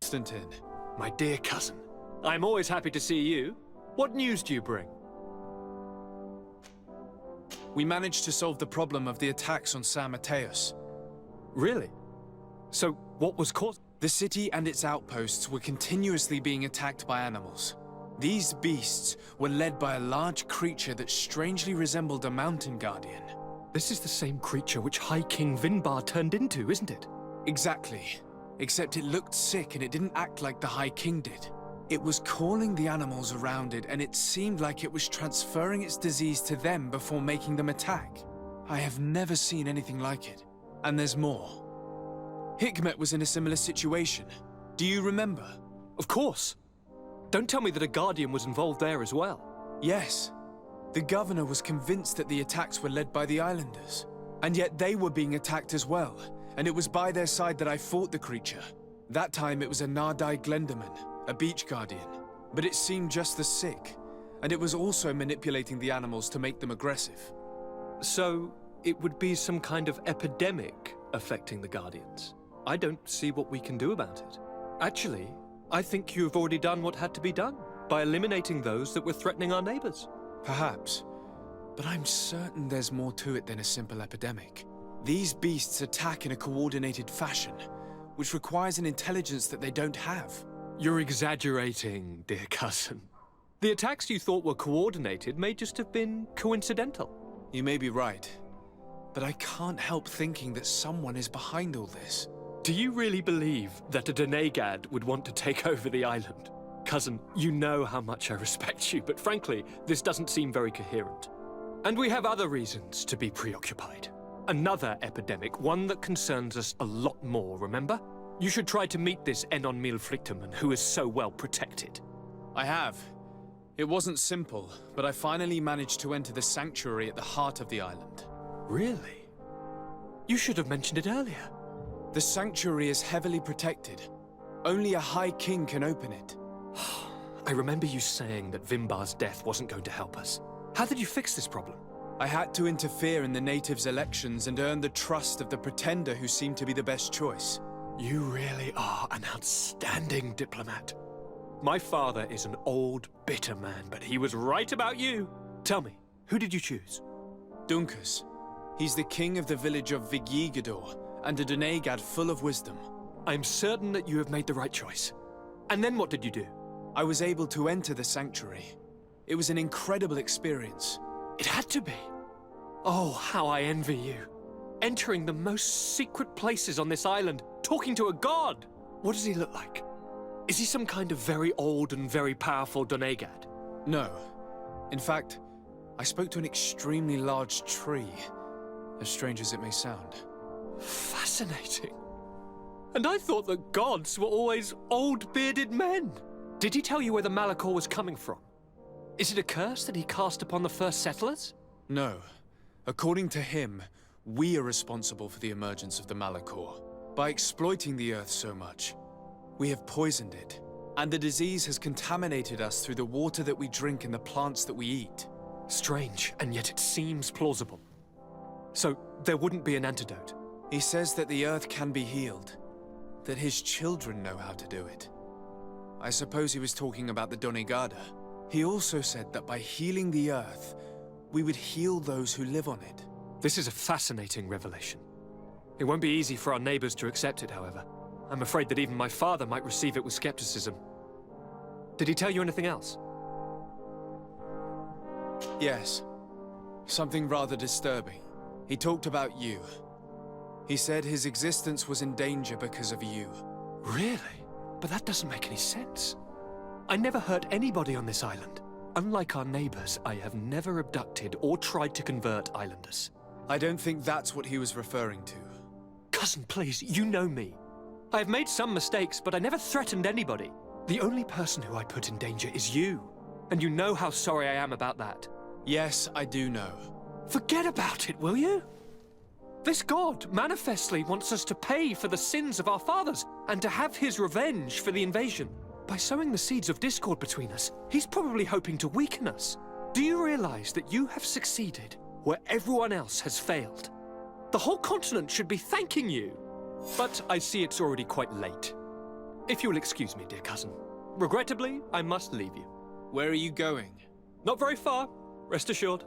Speaker 2: Constantine, my dear cousin.
Speaker 18: I'm always happy to see you. What news do you bring?
Speaker 2: We managed to solve the problem of the attacks on San Mateus.
Speaker 18: Really? So, what was caused?
Speaker 2: The city and its outposts were continuously being attacked by animals. These beasts were led by a large creature that strangely resembled a mountain guardian.
Speaker 18: This is the same creature which High King Vinbar turned into, isn't it?
Speaker 2: Exactly. Except it looked sick and it didn't act like the High King did. It was calling the animals around it, and it seemed like it was transferring its disease to them before making them attack. I have never seen anything like it. And there's more. Hikmet was in a similar situation. Do you remember?
Speaker 18: Of course. Don't tell me that a Guardian was involved there as well.
Speaker 2: Yes. The governor was convinced that the attacks were led by the islanders. And yet they were being attacked as well, and it was by their side that I fought the creature. That time it was a Nardai Glenderman, a beach guardian. But it seemed just as sick, and it was also manipulating the animals to make them aggressive.
Speaker 18: So, it would be some kind of epidemic affecting the Guardians. I don't see what we can do about it. Actually, I think you've already done what had to be done, by eliminating those that were threatening our neighbors.
Speaker 2: Perhaps. But I'm certain there's more to it than a simple epidemic. These beasts attack in a coordinated fashion, which requires an intelligence that they don't have.
Speaker 18: You're exaggerating, dear cousin. The attacks you thought were coordinated may just have been coincidental.
Speaker 2: You may be right, but I can't help thinking that someone is behind all this.
Speaker 18: Do you really believe that a Denegad would want to take over the island? Cousin, you know how much I respect you, but frankly, this doesn't seem very coherent. And we have other reasons to be preoccupied. Another epidemic, one that concerns us a lot more, remember? You should try to meet this Enon Milflichterman, who is so well protected.
Speaker 2: I have. It wasn't simple, but I finally managed to enter the sanctuary at the heart of the island.
Speaker 18: Really? You should have mentioned it earlier.
Speaker 2: The sanctuary is heavily protected. Only a High King can open it.
Speaker 18: I remember you saying that Vimbar's death wasn't going to help us. How did you fix this problem?
Speaker 2: I had to interfere in the natives' elections and earn the trust of the pretender who seemed to be the best choice.
Speaker 18: You really are an outstanding diplomat. My father is an old, bitter man, but he was right about you. Tell me, who did you choose?
Speaker 2: Dunkus. He's the king of the village of Vigyigador, and a Denegad full of wisdom.
Speaker 18: I'm certain that you have made the right choice. And then what did you do?
Speaker 2: I was able to enter the sanctuary. It was an incredible experience.
Speaker 18: It had to be. Oh, how I envy you. Entering the most secret places on this island, talking to a god. What does he look like? Is he some kind of very old and very powerful Denegad?
Speaker 2: No. In fact, I spoke to an extremely large tree, as strange as it may sound.
Speaker 18: Fascinating. And I thought that gods were always old, bearded men. Did he tell you where the Malachor was coming from? Is it a curse that he cast upon the first settlers?
Speaker 2: No. According to him, we are responsible for the emergence of the Malachor. By exploiting the Earth so much, we have poisoned it. And the disease has contaminated us through the water that we drink and the plants that we eat.
Speaker 18: Strange, and yet it seems plausible. So, there wouldn't be an antidote?
Speaker 2: He says that the Earth can be healed. That his children know how to do it. I suppose he was talking about the Donegada. He also said that by healing the Earth, we would heal those who live on it.
Speaker 18: This is a fascinating revelation. It won't be easy for our neighbors to accept it, however. I'm afraid that even my father might receive it with skepticism. Did he tell you anything else?
Speaker 2: Yes. Something rather disturbing. He talked about you. He said his existence was in danger because of you.
Speaker 18: Really? But that doesn't make any sense. I never hurt anybody on this island. Unlike our neighbors, I have never abducted or tried to convert islanders.
Speaker 2: I don't think that's what he was referring to.
Speaker 18: Cousin, please, you know me. I have made some mistakes, but I never threatened anybody. The only person who I put in danger is you. And you know how sorry I am about that.
Speaker 2: Yes, I do know.
Speaker 18: Forget about it, will you? This god manifestly wants us to pay for the sins of our fathers and to have his revenge for the invasion. By sowing the seeds of discord between us, he's probably hoping to weaken us. Do you realize that you have succeeded where everyone else has failed? The whole continent should be thanking you. But I see it's already quite late. If you'll excuse me, dear cousin. Regrettably, I must leave you.
Speaker 2: Where are you going?
Speaker 18: Not very far, rest assured.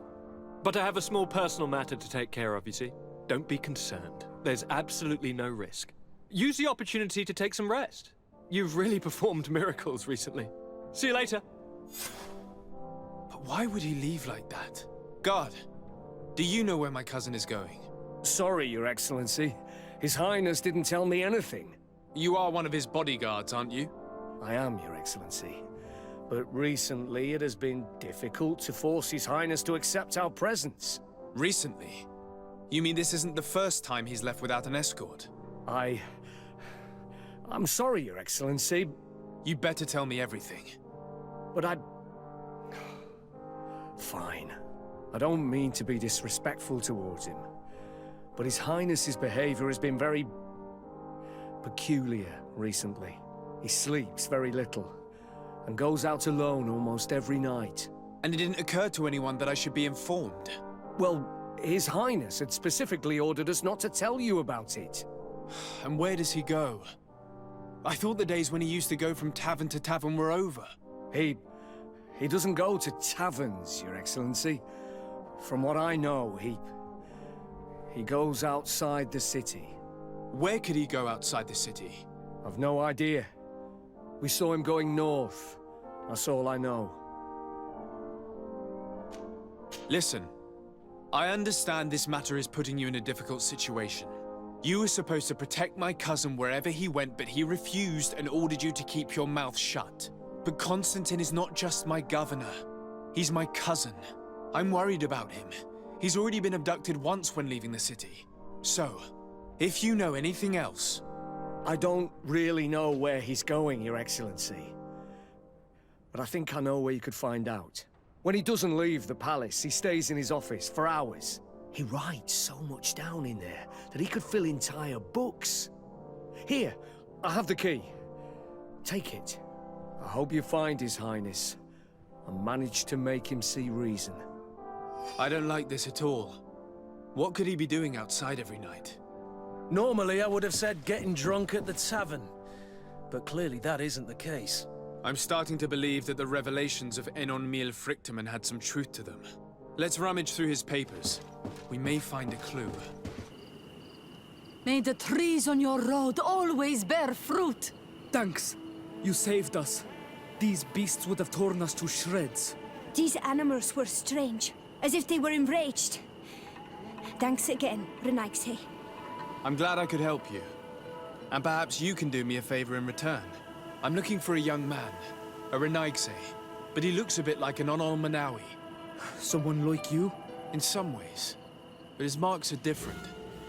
Speaker 18: But I have a small personal matter to take care of, you see. Don't be concerned. There's absolutely no risk. Use the opportunity to take some rest. You've really performed miracles recently. See you later.
Speaker 2: But why would he leave like that? Guard, do you know where my cousin is going?
Speaker 3: Sorry, Your Excellency. His Highness didn't tell me anything.
Speaker 2: You are one of his bodyguards, aren't you?
Speaker 3: I am, Your Excellency. But recently it has been difficult to force His Highness to accept our presence.
Speaker 2: Recently? You mean this isn't the first time he's left without an escort?
Speaker 3: I'm sorry, Your Excellency.
Speaker 2: You better tell me everything.
Speaker 3: But Fine. I don't mean to be disrespectful towards him, but His Highness's behavior has been very peculiar recently. He sleeps very little, and goes out alone almost every night.
Speaker 2: And it didn't occur to anyone that I should be informed?
Speaker 3: Well, His Highness had specifically ordered us not to tell you about it.
Speaker 2: And where does he go? I thought the days when he used to go from tavern to tavern were over.
Speaker 3: He doesn't go to taverns, Your Excellency. From what I know, he goes outside the city.
Speaker 2: Where could he go outside the city?
Speaker 3: I've no idea. We saw him going north. That's all I know.
Speaker 2: Listen, I understand this matter is putting you in a difficult situation. You were supposed to protect my cousin wherever he went, but he refused and ordered you to keep your mouth shut. But Constantine is not just my governor. He's my cousin. I'm worried about him. He's already been abducted once when leaving the city. So, if you know anything else...
Speaker 3: I don't really know where he's going, Your Excellency. But I think I know where you could find out. When he doesn't leave the palace, he stays in his office for hours. He writes so much down in there that he could fill entire books. Here, I have the key. Take it. I hope you find His Highness and manage to make him see reason.
Speaker 2: I don't like this at all. What could he be doing outside every night?
Speaker 19: Normally, I would have said getting drunk at the tavern. But clearly that isn't the case.
Speaker 2: I'm starting to believe that the revelations of Enon Miel Frichtemann had some truth to them. Let's rummage through his papers. We may find a clue.
Speaker 6: May the trees on your road always bear fruit.
Speaker 20: Thanks. You saved us. These beasts would have torn us to shreds.
Speaker 21: These animals were strange, as if they were enraged. Thanks again, Renaigse.
Speaker 2: I'm glad I could help you. And perhaps you can do me a favor in return. I'm looking for a young man, a Renaigse, but he looks a bit like an Onol Manawi.
Speaker 20: Someone like you?
Speaker 2: In some ways. But his marks are different,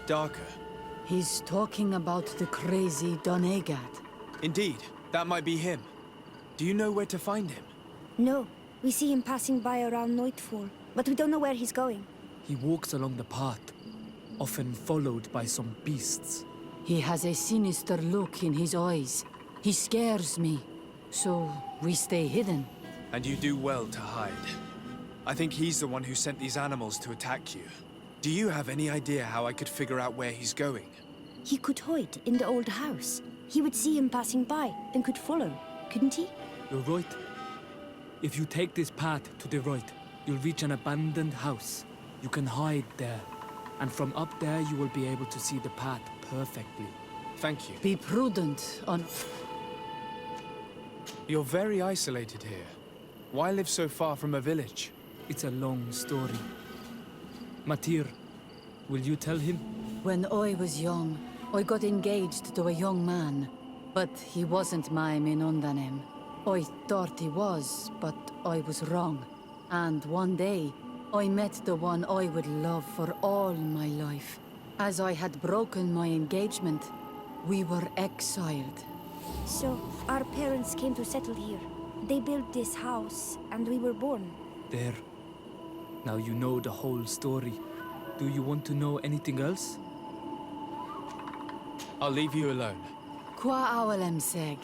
Speaker 2: darker.
Speaker 6: He's talking about the crazy Donegat.
Speaker 2: Indeed, that might be him. Do you know where to find him?
Speaker 21: No, we see him passing by around nightfall, but we don't know where he's going.
Speaker 20: He walks along the path, often followed by some beasts.
Speaker 6: He has a sinister look in his eyes. He scares me, so we stay hidden.
Speaker 2: And you do well to hide. I think he's the one who sent these animals to attack you. Do you have any idea how I could figure out where he's going?
Speaker 21: He could hide in the old house. He would see him passing by and could follow, couldn't he?
Speaker 20: You're right. If you take this path to the right, you'll reach an abandoned house. You can hide there. And from up there, you will be able to see the path perfectly.
Speaker 2: Thank you.
Speaker 6: Be prudent on...
Speaker 2: You're very isolated here. Why live so far from a village?
Speaker 20: It's a long story. Matir, will you tell him?
Speaker 6: When I was young, I got engaged to a young man. But he wasn't my Minundanem. I thought he was, but I was wrong. And one day, I met the one I would love for all my life. As I had broken my engagement, we were exiled.
Speaker 21: So, our parents came to settle here. They built this house, and we were born.
Speaker 20: There. Now you know the whole story. Do you want to know anything else?
Speaker 2: I'll leave you alone.
Speaker 6: Qua awalem seg.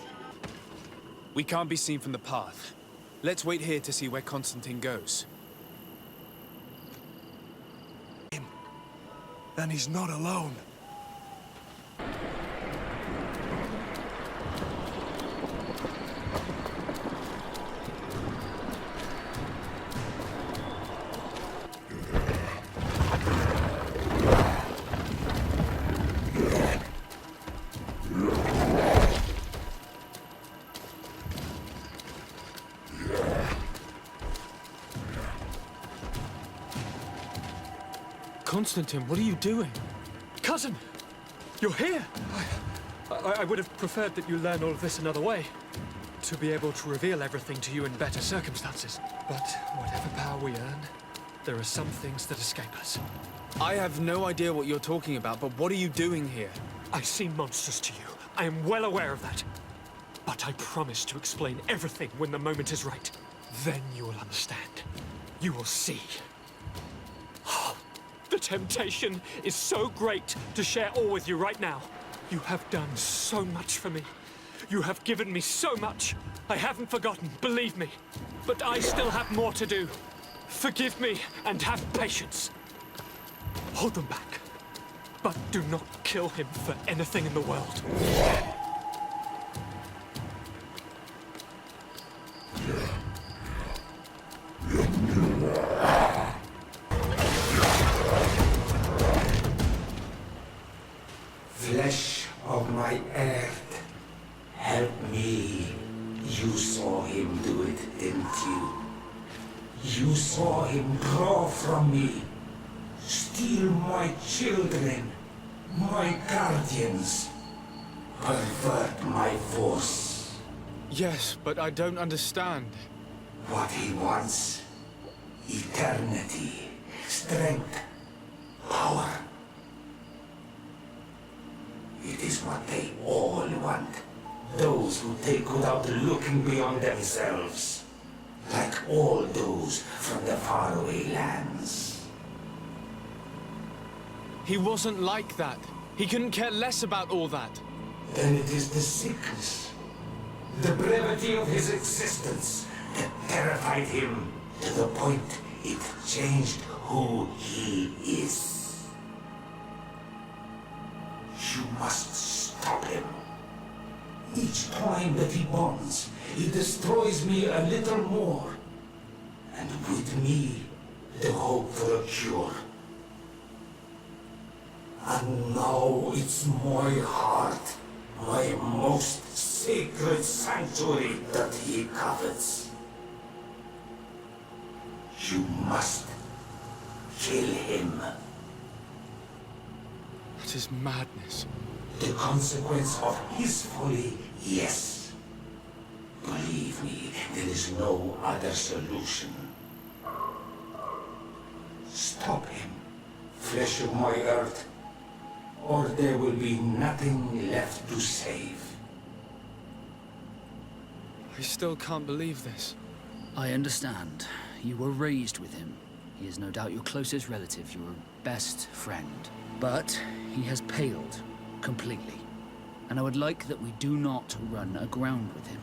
Speaker 2: We can't be seen from the path. Let's wait here to see where Constantine goes.
Speaker 22: And he's not alone.
Speaker 18: Constantine, what are you doing? Cousin! You're here! I would have preferred that you learn all of this another way. To be able to reveal everything to you in better circumstances. But whatever power we earn, there are some things that escape us.
Speaker 2: I have no idea what you're talking about, but what are you doing here?
Speaker 18: I seem monstrous to you. I am well aware of that. But I promise to explain everything when the moment is right. Then you will understand. You will see. temptation is so great to share all with you right now. You have done so much for me. You have given me so much. I haven't forgotten, believe me. But I still have more to do. Forgive me and have patience. Hold them back. But do not kill him for anything in the world.
Speaker 7: Flesh of my earth, help me. You saw him do it, didn't you? You saw him draw from me, steal my children, my guardians, pervert my force.
Speaker 2: Yes, but I don't understand.
Speaker 7: What he wants, eternity, strength, power. It is what they all want. Those who take without looking beyond themselves. Like all those from the faraway lands.
Speaker 2: He wasn't like that. He couldn't care less about all that.
Speaker 7: Then it is the sickness, the brevity of his existence that terrified him to the point it changed who he is. You must stop him. Each time that he bonds, he destroys me a little more. And with me, the hope for a cure. And now it's my heart, my most sacred sanctuary that he covets. You must kill him.
Speaker 2: That is madness.
Speaker 7: The consequence of his folly, yes. Believe me, there is no other solution. Stop him, flesh of my earth, or there will be nothing left to save.
Speaker 2: I still can't believe this.
Speaker 22: I understand. You were raised with him. He is no doubt your closest relative, your best friend. But he has paled completely. And I would like that we do not run aground with him.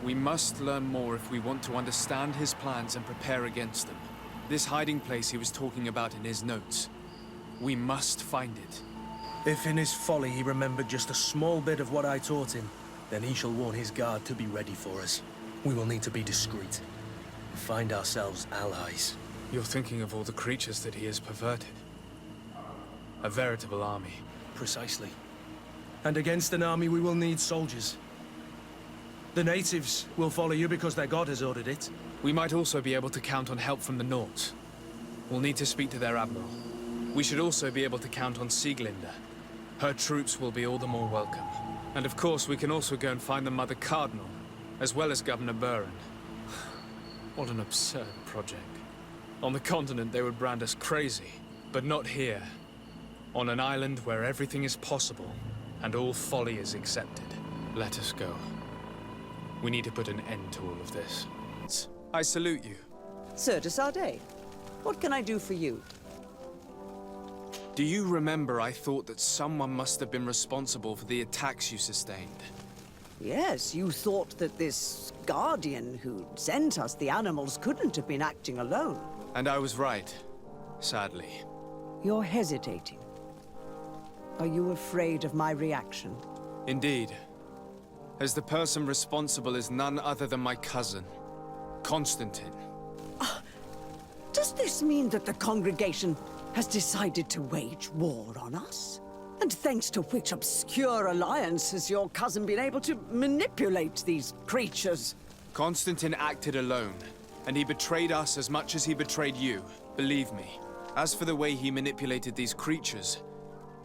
Speaker 2: We must learn more if we want to understand his plans and prepare against them. This hiding place he was talking about in his notes. We must find it.
Speaker 19: If in his folly he remembered just a small bit of what I taught him, then he shall warn his guard to be ready for us. We will need to be discreet and find ourselves allies.
Speaker 2: You're thinking of all the creatures that he has perverted. A veritable army.
Speaker 19: Precisely. And against an army we will need soldiers. The natives will follow you because their god has ordered it.
Speaker 2: We might also be able to count on help from the Nords. We'll need to speak to their admiral. We should also be able to count on Sieglinde. Her troops will be all the more welcome. And of course, we can also go and find the Mother Cardinal, as well as Governor Buren. What an absurd project. On the continent, they would brand us crazy, but not here. On an island where everything is possible, and all folly is accepted. Let us go. We need to put an end to all of this. I salute you.
Speaker 23: Sir de Sardet, what can I do for you?
Speaker 2: Do you remember I thought that someone must have been responsible for the attacks you sustained?
Speaker 23: Yes, you thought that this guardian who sent us the animals couldn't have been acting alone.
Speaker 2: And I was right, sadly.
Speaker 23: You're hesitating. Are you afraid of my reaction?
Speaker 2: Indeed. As the person responsible is none other than my cousin, Constantine.
Speaker 23: Does this mean that the congregation has decided to wage war on us? And thanks to which obscure alliance has your cousin been able to manipulate these creatures?
Speaker 2: Constantine acted alone, and he betrayed us as much as he betrayed you, believe me. As for the way he manipulated these creatures,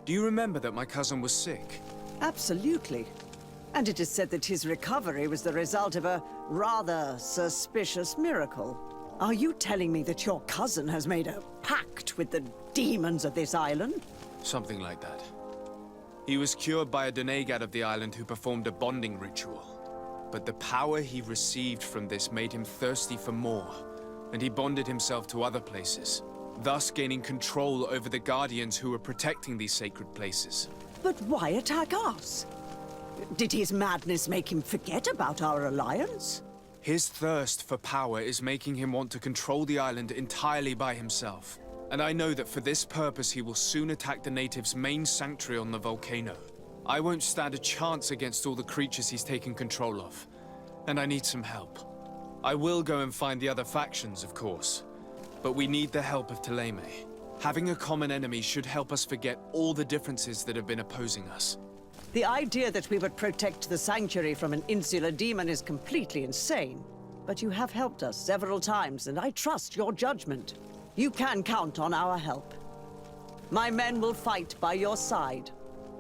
Speaker 2: do you remember that my cousin was sick?
Speaker 23: Absolutely. And it is said that his recovery was the result of a rather suspicious miracle. Are you telling me that your cousin has made a pact with the demons of this island?
Speaker 2: Something like that. He was cured by a Donegad of the island who performed a bonding ritual. But the power he received from this made him thirsty for more, and he bonded himself to other places. thus gaining control over the Guardians who were protecting these sacred places.
Speaker 23: But why attack us? Did his madness make him forget about our alliance?
Speaker 2: His thirst for power is making him want to control the island entirely by himself. And I know that for this purpose he will soon attack the natives' main sanctuary on the volcano. I won't stand a chance against all the creatures he's taken control of. And I need some help. I will go and find the other factions, of course. But we need the help of Thélème. Having a common enemy should help us forget all the differences that have been opposing us.
Speaker 23: The idea that we would protect the sanctuary from an insular demon is completely insane. But you have helped us several times, and I trust your judgment. You can count on our help. My men will fight by your side.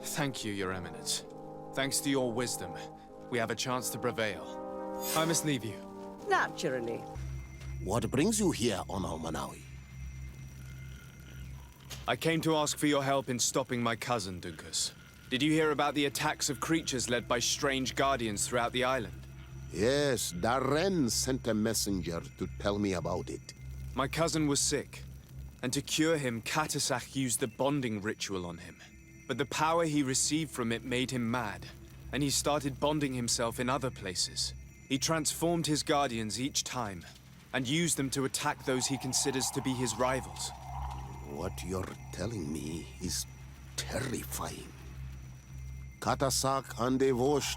Speaker 2: Thank you, Your Eminence. Thanks to your wisdom, we have a chance to prevail. I must leave you.
Speaker 23: Naturally.
Speaker 5: What brings you here on Almanawi?
Speaker 2: I came to ask for your help in stopping my cousin, Dunkus. Did you hear about the attacks of creatures led by strange guardians throughout the island?
Speaker 5: Yes, Darren sent a messenger to tell me about it.
Speaker 2: My cousin was sick, and to cure him, Katasak used the bonding ritual on him. But the power he received from it made him mad, and he started bonding himself in other places. He transformed his guardians each time, and used them to attack those he considers to be his rivals.
Speaker 5: What you're telling me is terrifying. Katasak and Evosh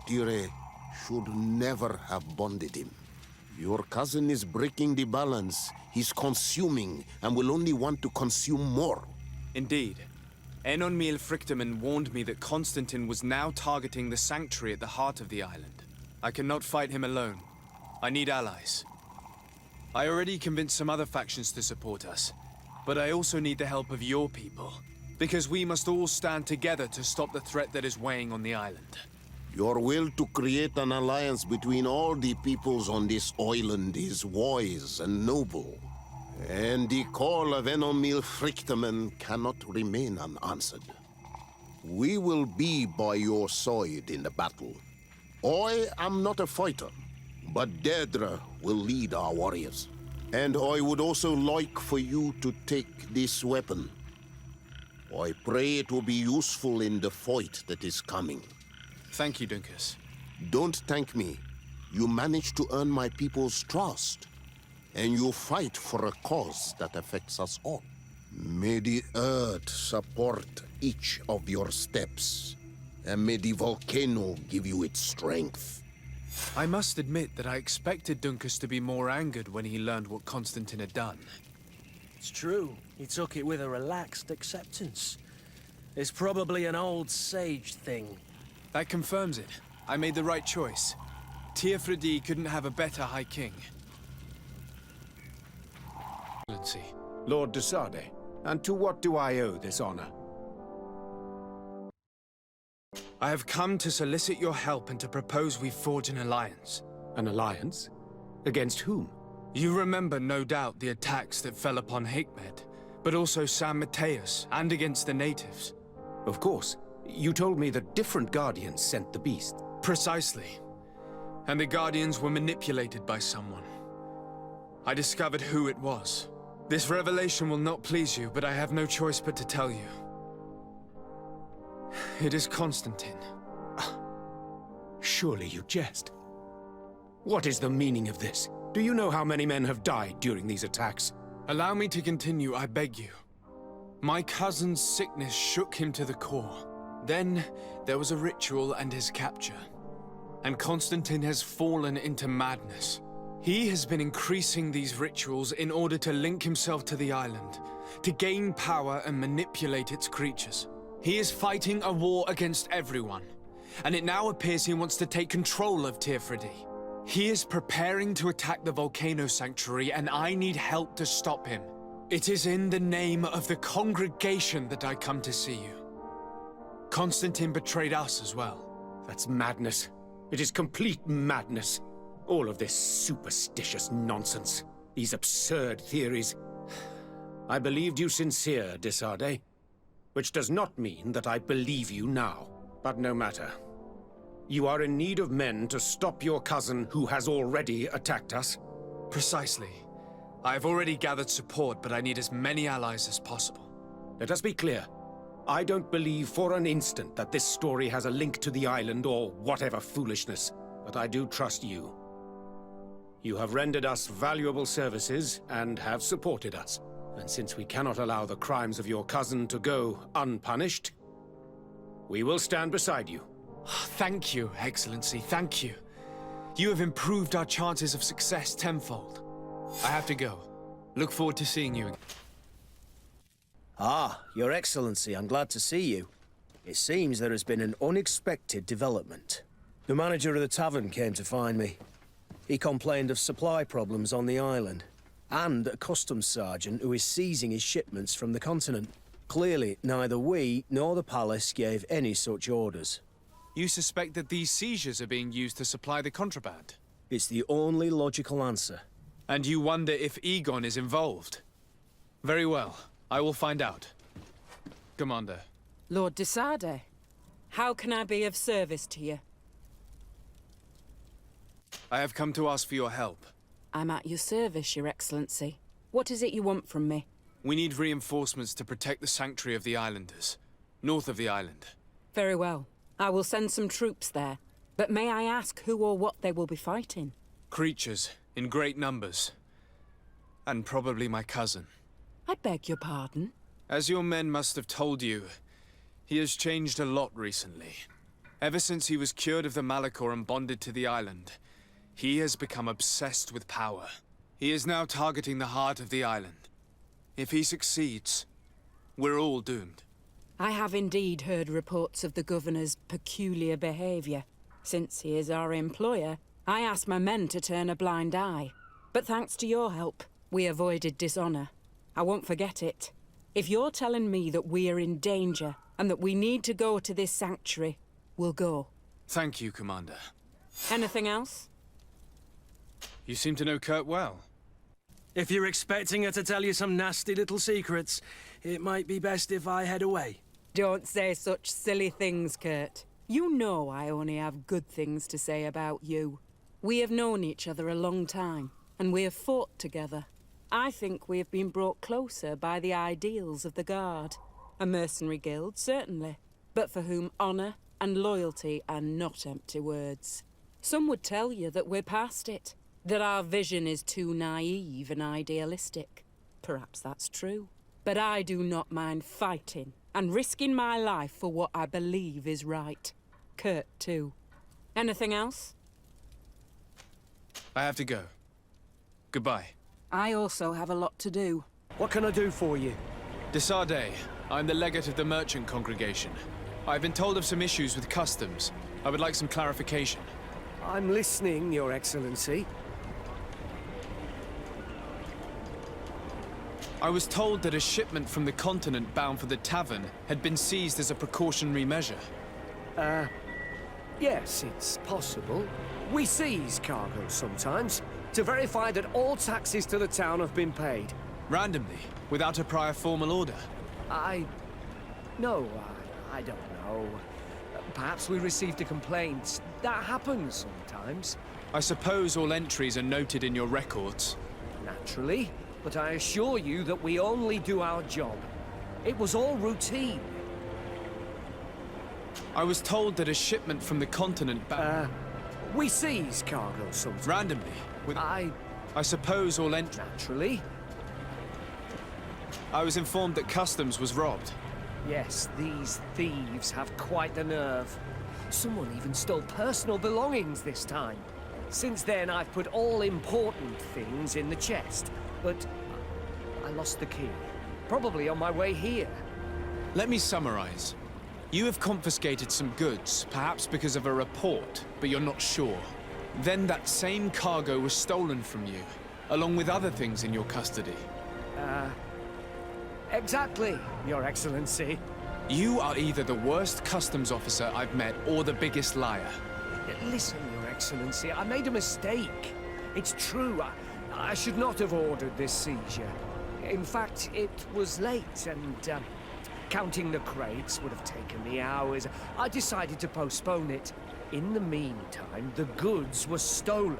Speaker 5: should never have bonded him. Your cousin is breaking the balance. He's consuming, and will only want to consume more.
Speaker 2: Indeed. Enonmil Frichtemann warned me that Constantine was now targeting the sanctuary at the heart of the island. I cannot fight him alone. I need allies. I already convinced some other factions to support us, but I also need the help of your people. Because we must all stand together to stop the threat that is weighing on the island.
Speaker 5: Your will to create an alliance between all the peoples on this island is wise and noble. And the call of Enonmil Frichtemann cannot remain unanswered. We will be by your side in the battle. I am not a fighter, but Deirdre will lead our warriors. And I would also like for you to take this weapon. I pray it will be useful in the fight that is coming.
Speaker 2: Thank you, Dunkus.
Speaker 5: Don't thank me. You managed to earn my people's trust. And you fight for a cause that affects us all. May the earth support each of your steps. And may the volcano give you its strength.
Speaker 2: I must admit that I expected Dunkus to be more angered when he learned what Constantine had done.
Speaker 19: It's true. He took it with a relaxed acceptance. It's probably an old sage thing.
Speaker 2: That confirms it. I made the right choice. Teofredi couldn't have a better High King.
Speaker 8: Lord de Sade, and to what do I owe this honor?
Speaker 2: I have come to solicit your help and to propose we forge an alliance.
Speaker 8: An alliance? Against whom?
Speaker 2: You remember, no doubt, the attacks that fell upon Hikmet, but also San Mateus, and against the natives.
Speaker 8: Of course. You told me that different Guardians sent the beast.
Speaker 2: Precisely. And the Guardians were manipulated by someone. I discovered who it was. This revelation will not please you, but I have no choice but to tell you. It is Constantine.
Speaker 8: Surely you jest. What is the meaning of this? Do you know how many men have died during these attacks?
Speaker 2: Allow me to continue, I beg you. My cousin's sickness shook him to the core. Then, there was a ritual and his capture. And Constantine has fallen into madness. He has been increasing these rituals in order to link himself to the island, to gain power and manipulate its creatures. He is fighting a war against everyone, and it now appears he wants to take control of Teofredi. He is preparing to attack the volcano sanctuary, and I need help to stop him. It is in the name of the congregation that I come to see you. Constantine betrayed us as well.
Speaker 8: That's madness. It is complete madness. All of this superstitious nonsense. These absurd theories. I believed you sincere, de Sade. Which does not mean that I believe you now. But no matter. You are in need of men to stop your cousin who has already attacked us.
Speaker 2: Precisely. I've already gathered support, but I need as many allies as possible.
Speaker 8: Let us be clear. I don't believe for an instant that this story has a link to the island or whatever foolishness, but I do trust you. You have rendered us valuable services and have supported us. And since we cannot allow the crimes of your cousin to go unpunished, we will stand beside you.
Speaker 2: Thank you, Excellency, thank you. You have improved our chances of success tenfold. I have to go. Look forward to seeing you again.
Speaker 19: Ah, Your Excellency, I'm glad to see you. It seems there has been an unexpected development. The manager of the tavern came to find me. He complained of supply problems on the island, and a customs sergeant who is seizing his shipments from the continent. Clearly, neither we nor the palace gave any such orders.
Speaker 2: You suspect that these seizures are being used to supply the contraband?
Speaker 19: It's the only logical answer.
Speaker 2: And you wonder if Egon is involved? Very well. I will find out. Commander.
Speaker 15: Lord de Sade, how can I be of service to you?
Speaker 2: I have come to ask for your help.
Speaker 15: I'm at your service, Your Excellency. What is it you want from me?
Speaker 2: We need reinforcements to protect the sanctuary of the islanders, north of the island.
Speaker 15: Very well. I will send some troops there. But may I ask who or what they will be fighting?
Speaker 2: Creatures, in great numbers. And probably my cousin.
Speaker 15: I beg your pardon?
Speaker 2: As your men must have told you, he has changed a lot recently. Ever since he was cured of the Malachor and bonded to the island, he has become obsessed with power. He is now targeting the heart of the island. If he succeeds, we're all doomed.
Speaker 15: I have indeed heard reports of the governor's peculiar behavior. Since he is our employer, I asked my men to turn a blind eye. But thanks to your help, we avoided dishonor. I won't forget it. If you're telling me that we are in danger and that we need to go to this sanctuary, we'll go.
Speaker 2: Thank you, Commander.
Speaker 15: Anything else?
Speaker 2: You seem to know Kurt well.
Speaker 19: If you're expecting her to tell you some nasty little secrets, it might be best if I head away.
Speaker 15: Don't say such silly things, Kurt. You know I only have good things to say about you. We have known each other a long time, and we have fought together. I think we have been brought closer by the ideals of the Guard. A mercenary guild, certainly, but for whom honor and loyalty are not empty words. Some would tell you that we're past it, that our vision is too naive and idealistic. Perhaps that's true. But I do not mind fighting and risking my life for what I believe is right. Kurt, too. Anything else?
Speaker 2: I have to go. Goodbye.
Speaker 15: I also have a lot to do.
Speaker 3: What can I do for you?
Speaker 2: De Sade, I'm the legate of the merchant congregation. I've been told of some issues with customs. I would like some clarification.
Speaker 3: I'm listening, Your Excellency.
Speaker 2: I was told that a shipment from the continent bound for the tavern had been seized as a precautionary measure.
Speaker 3: Yes, it's possible. We seize cargo sometimes, to verify that all taxes to the town have been paid.
Speaker 2: Randomly, without a prior formal order?
Speaker 3: No, I don't know. Perhaps we received a complaint. That happens sometimes.
Speaker 2: I suppose all entries are noted in your records.
Speaker 3: Naturally, but I assure you that we only do our job. It was all routine.
Speaker 2: I was told that a shipment from the continent
Speaker 3: we seize cargo sometimes.
Speaker 2: Randomly? I suppose all
Speaker 3: Naturally.
Speaker 2: I was informed that customs was robbed.
Speaker 3: Yes, these thieves have quite the nerve. Someone even stole personal belongings this time. Since then, I've put all important things in the chest, but I lost the key. Probably on my way here.
Speaker 2: Let me summarize. You have confiscated some goods, perhaps because of a report, but you're not sure. Then that same cargo was stolen from you, along with other things in your custody.
Speaker 3: Exactly, Your Excellency.
Speaker 2: You are either the worst customs officer I've met or the biggest liar.
Speaker 3: Listen, Your Excellency, I made a mistake. It's true, I should not have ordered this seizure. In fact, it was late and, counting the crates would have taken me hours. I decided to postpone it. In the meantime, the goods were stolen.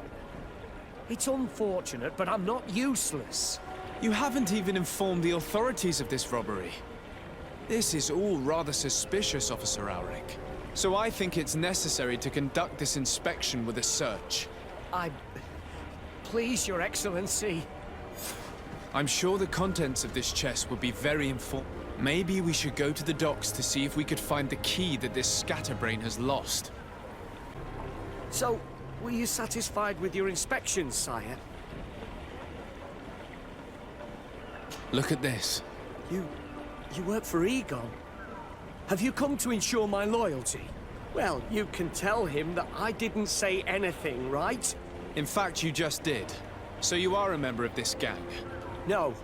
Speaker 3: It's unfortunate, but I'm not useless.
Speaker 2: You haven't even informed the authorities of this robbery. This is all rather suspicious, Officer Ulrich. So I think it's necessary to conduct this inspection with a search.
Speaker 3: Please, Your Excellency.
Speaker 2: I'm sure the contents of this chest would be very informative. Maybe we should go to the docks to see if we could find the key that this scatterbrain has lost.
Speaker 3: So, were you satisfied with your inspections, sire?
Speaker 2: Look at this.
Speaker 3: You work for Egon? Have you come to ensure my loyalty? Well, you can tell him that I didn't say anything, right?
Speaker 2: In fact, you just did. So you are a member of this gang?
Speaker 3: No,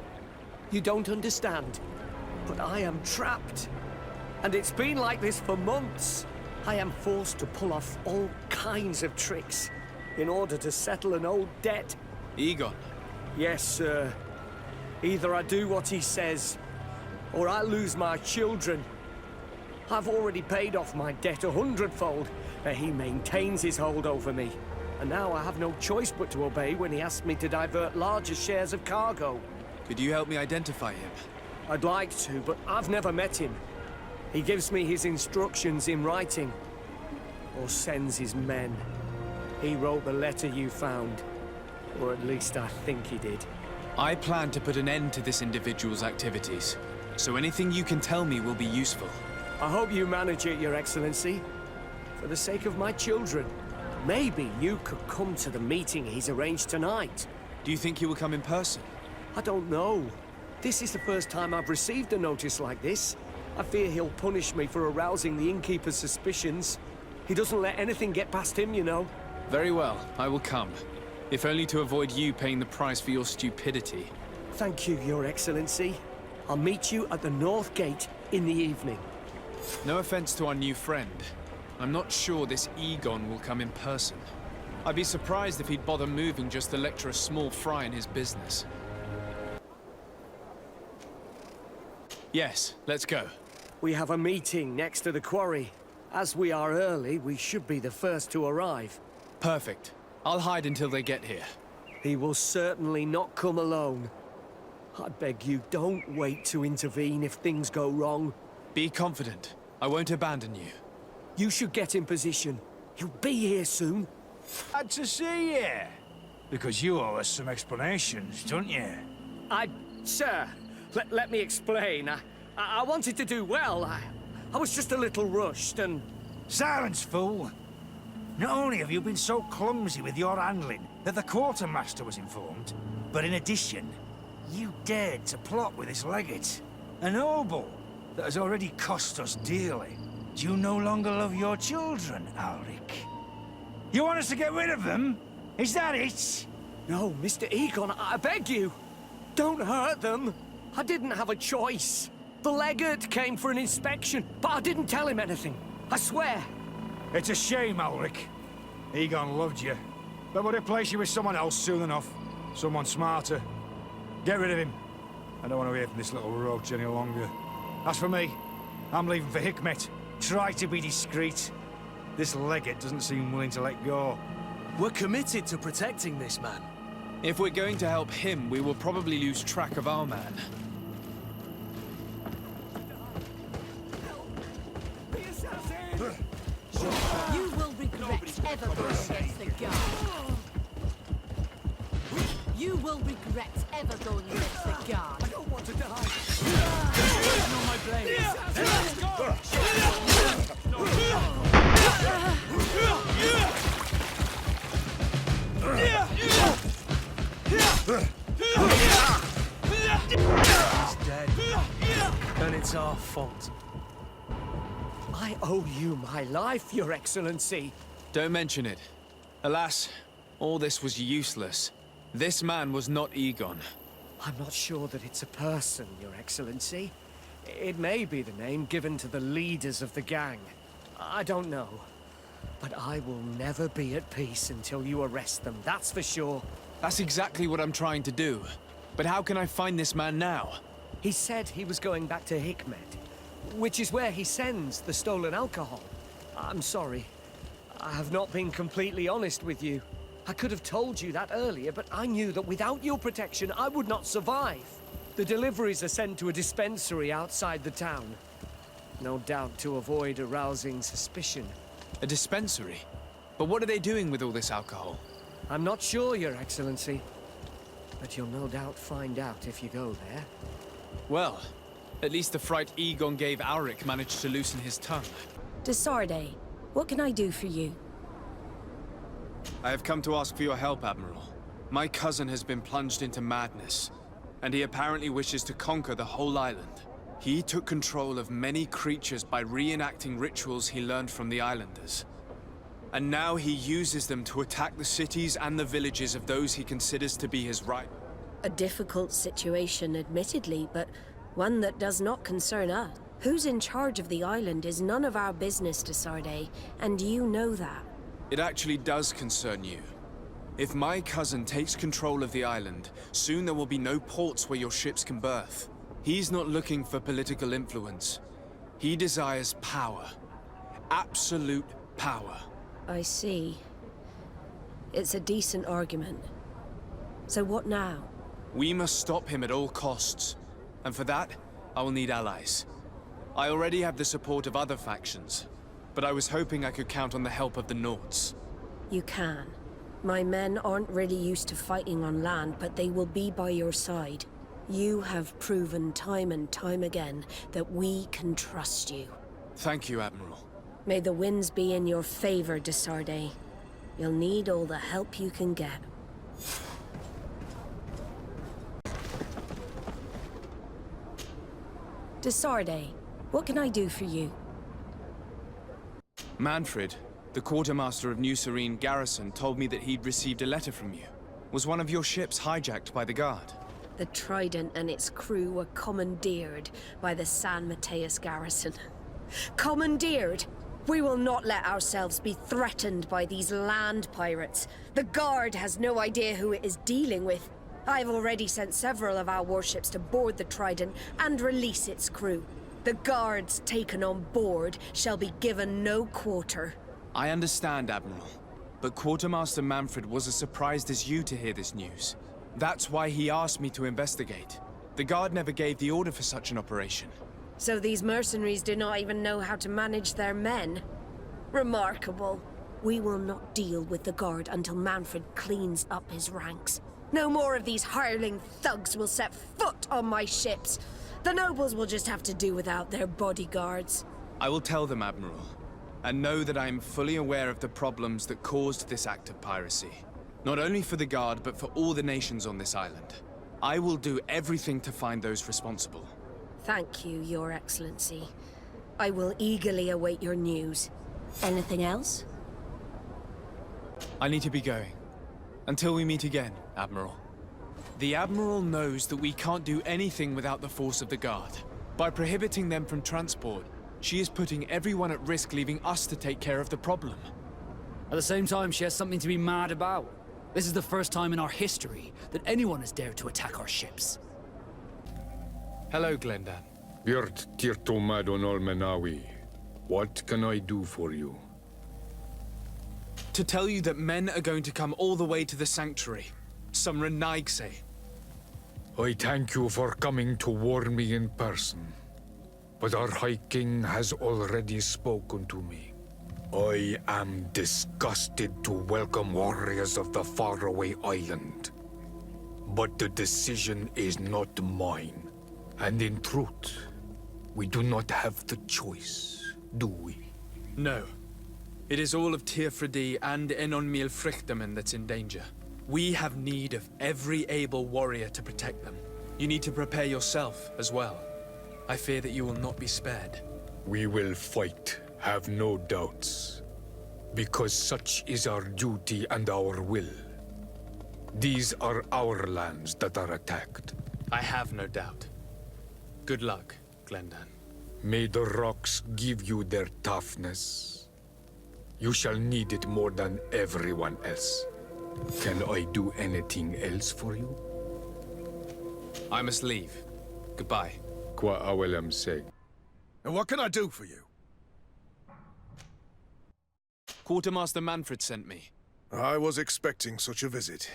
Speaker 3: you don't understand. But I am trapped. And it's been like this for months. I am forced to pull off all kinds of tricks in order to settle an old debt.
Speaker 2: Egon?
Speaker 3: Yes, sir. Either I do what he says, or I lose my children. I've already paid off my debt 100-fold, but he maintains his hold over me. And now I have no choice but to obey when he asks me to divert larger shares of cargo.
Speaker 2: Could you help me identify him?
Speaker 3: I'd like to, but I've never met him. He gives me his instructions in writing, or sends his men. He wrote the letter you found, or at least I think he did.
Speaker 2: I plan to put an end to this individual's activities, so anything you can tell me will be useful.
Speaker 3: I hope you manage it, Your Excellency. For the sake of my children, maybe you could come to the meeting he's arranged tonight.
Speaker 2: Do you think he will come in person?
Speaker 3: I don't know. This is the first time I've received a notice like this. I fear he'll punish me for arousing the innkeeper's suspicions. He doesn't let anything get past him, you know.
Speaker 2: Very well, I will come. If only to avoid you paying the price for your stupidity.
Speaker 3: Thank you, Your Excellency. I'll meet you at the North Gate in the evening.
Speaker 2: No offense to our new friend. I'm not sure this Egon will come in person. I'd be surprised if he'd bother moving just to lecture a small fry in his business. Yes, let's go.
Speaker 3: We have a meeting next to the quarry. As we are early, we should be the first to arrive.
Speaker 2: Perfect. I'll hide until they get here.
Speaker 3: He will certainly not come alone. I beg you, don't wait to intervene if things go wrong.
Speaker 2: Be confident. I won't abandon you.
Speaker 3: You should get in position. He'll be here soon.
Speaker 9: Glad to see you. Because you owe us some explanations, don't you?
Speaker 3: Sir, let me explain. I wanted to do well. I was just a little rushed and...
Speaker 9: Silence, fool! Not only have you been so clumsy with your handling that the quartermaster was informed, but in addition, you dared to plot with this legate. A noble that has already cost us dearly. Do you no longer love your children, Ulrich? You want us to get rid of them? Is that it?
Speaker 3: No, Mr. Egon, I beg you. Don't hurt them. I didn't have a choice. The legate came for an inspection, but I didn't tell him anything. I swear.
Speaker 9: It's a shame, Ulrich. Egon loved you, but would replace you with someone else soon enough. Someone smarter. Get rid of him. I don't want to hear from this little roach any longer. As for me, I'm leaving for Hikmet. Try to be discreet. This legate doesn't seem willing to let go.
Speaker 3: We're committed to protecting this man.
Speaker 2: If we're going to help him, we will probably lose track of our man.
Speaker 6: You will regret ever going against the guard. You will regret ever going against the guard. I don't want to die. On my blade.
Speaker 3: He's dead. And it's our fault. I owe you my life, Your Excellency.
Speaker 2: Don't mention it. Alas, all this was useless. This man was not Egon.
Speaker 3: I'm not sure that it's a person, Your Excellency. It may be the name given to the leaders of the gang. I don't know. But I will never be at peace until you arrest them, that's for sure.
Speaker 2: That's exactly what I'm trying to do. But how can I find this man now?
Speaker 3: He said he was going back to Hikmet, which is where he sends the stolen alcohol. I'm sorry. I have not been completely honest with you. I could have told you that earlier, but I knew that without your protection, I would not survive. The deliveries are sent to a dispensary outside the town. No doubt to avoid arousing suspicion.
Speaker 2: A dispensary? But what are they doing with all this alcohol?
Speaker 3: I'm not sure, Your Excellency. But you'll no doubt find out if you go there.
Speaker 2: Well, at least the fright Egon gave Auric managed to loosen his tongue.
Speaker 21: Desarde, what can I do for you?
Speaker 2: I have come to ask for your help, Admiral. My cousin has been plunged into madness, and he apparently wishes to conquer the whole island. He took control of many creatures by reenacting rituals he learned from the islanders. And now he uses them to attack the cities and the villages of those he considers to be his right.
Speaker 21: A difficult situation, admittedly, but one that does not concern us. Who's in charge of the island is none of our business, Desarde, and you know that.
Speaker 2: It actually does concern you. If my cousin takes control of the island, soon there will be no ports where your ships can berth. He's not looking for political influence. He desires power. Absolute power.
Speaker 21: I see. It's a decent argument. So what now?
Speaker 2: We must stop him at all costs. And for that, I will need allies. I already have the support of other factions, but I was hoping I could count on the help of the Nords.
Speaker 21: You can. My men aren't really used to fighting on land, but they will be by your side. You have proven time and time again that we can trust you.
Speaker 2: Thank you, Admiral.
Speaker 21: May the winds be in your favor, Desarde. You'll need all the help you can get. Desarde, what can I do for you?
Speaker 2: Manfred, the quartermaster of New Serene Garrison, told me that he'd received a letter from you. Was one of your ships hijacked by the Guard?
Speaker 21: The Trident and its crew were commandeered by the San Mateus Garrison. Commandeered? We will not let ourselves be threatened by these land pirates. The Guard has no idea who it is dealing with. I've already sent several of our warships to board the Trident and release its crew. The Guards taken on board shall be given no quarter.
Speaker 2: I understand, Admiral. But Quartermaster Manfred was as surprised as you to hear this news. That's why he asked me to investigate. The Guard never gave the order for such an operation.
Speaker 21: So these mercenaries do not even know how to manage their men? Remarkable. We will not deal with the Guard until Manfred cleans up his ranks. No more of these hireling thugs will set foot on my ships. The nobles will just have to do without their bodyguards.
Speaker 2: I will tell them, Admiral. And know that I am fully aware of the problems that caused this act of piracy. Not only for the Guard, but for all the nations on this island. I will do everything to find those responsible.
Speaker 21: Thank you, Your Excellency. I will eagerly await your news. Anything else?
Speaker 2: I need to be going. Until we meet again, Admiral. The Admiral knows that we can't do anything without the force of the Guard. By prohibiting them from transport, she is putting everyone at risk, leaving us to take care of the problem.
Speaker 22: At the same time, she has something to be mad about. This is the first time in our history that anyone has dared to attack our ships.
Speaker 2: Hello, Glendan.
Speaker 16: Birt tirto madon olmenawi. What can I do for you?
Speaker 2: To tell you that men are going to come all the way to the Sanctuary. Some Renaigse.
Speaker 16: I thank you for coming to warn me in person. But our High King has already spoken to me. I am disgusted to welcome warriors of the faraway island. But the decision is not mine. And in truth, we do not have the choice, do we?
Speaker 2: No. It is all of Tirfredi and Enonmil Frichterman that's in danger. We have need of every able warrior to protect them. You need to prepare yourself as well. I fear that you will not be spared.
Speaker 16: We will fight, have no doubts. Because such is our duty and our will. These are our lands that are attacked.
Speaker 2: I have no doubt. Good luck, Glendan.
Speaker 16: May the rocks give you their toughness. You shall need it more than everyone else. Can I do anything else for you?
Speaker 2: I must leave. Goodbye.
Speaker 16: Qua awelem seg.
Speaker 10: And what can I do for you?
Speaker 2: Quartermaster Manfred sent me.
Speaker 10: I was expecting such a visit,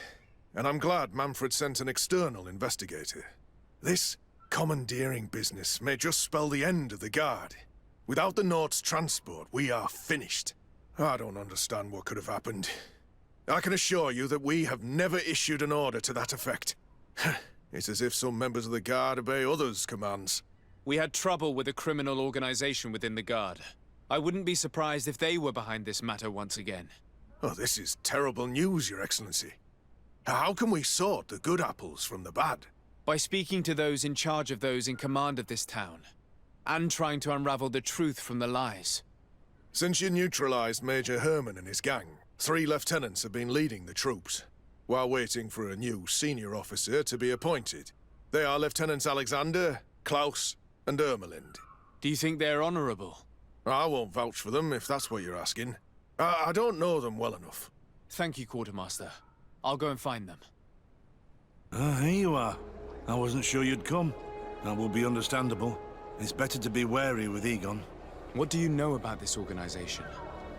Speaker 10: and I'm glad Manfred sent an external investigator. This commandeering business may just spell the end of the Guard. Without the Nord's transport, we are finished. I don't understand what could have happened. I can assure you that we have never issued an order to that effect. It's as if some members of the Guard obey others' commands.
Speaker 2: We had trouble with a criminal organization within the Guard. I wouldn't be surprised if they were behind this matter once again.
Speaker 10: Oh, this is terrible news, Your Excellency. How can we sort the good apples from the bad?
Speaker 2: By speaking to those in charge of those in command of this town, and trying to unravel the truth from the lies.
Speaker 10: Since you neutralized Major Herman and his gang, 3 lieutenants have been leading the troops, while waiting for a new senior officer to be appointed. They are Lieutenants Alexander, Klaus, and Ermelind.
Speaker 2: Do you think they're honorable?
Speaker 10: I won't vouch for them, if that's what you're asking. I don't know them well enough.
Speaker 2: Thank you, Quartermaster. I'll go and find them.
Speaker 1: Here you are. I wasn't sure you'd come. That will be understandable. It's better to be wary with Egon.
Speaker 2: What do you know about this organization?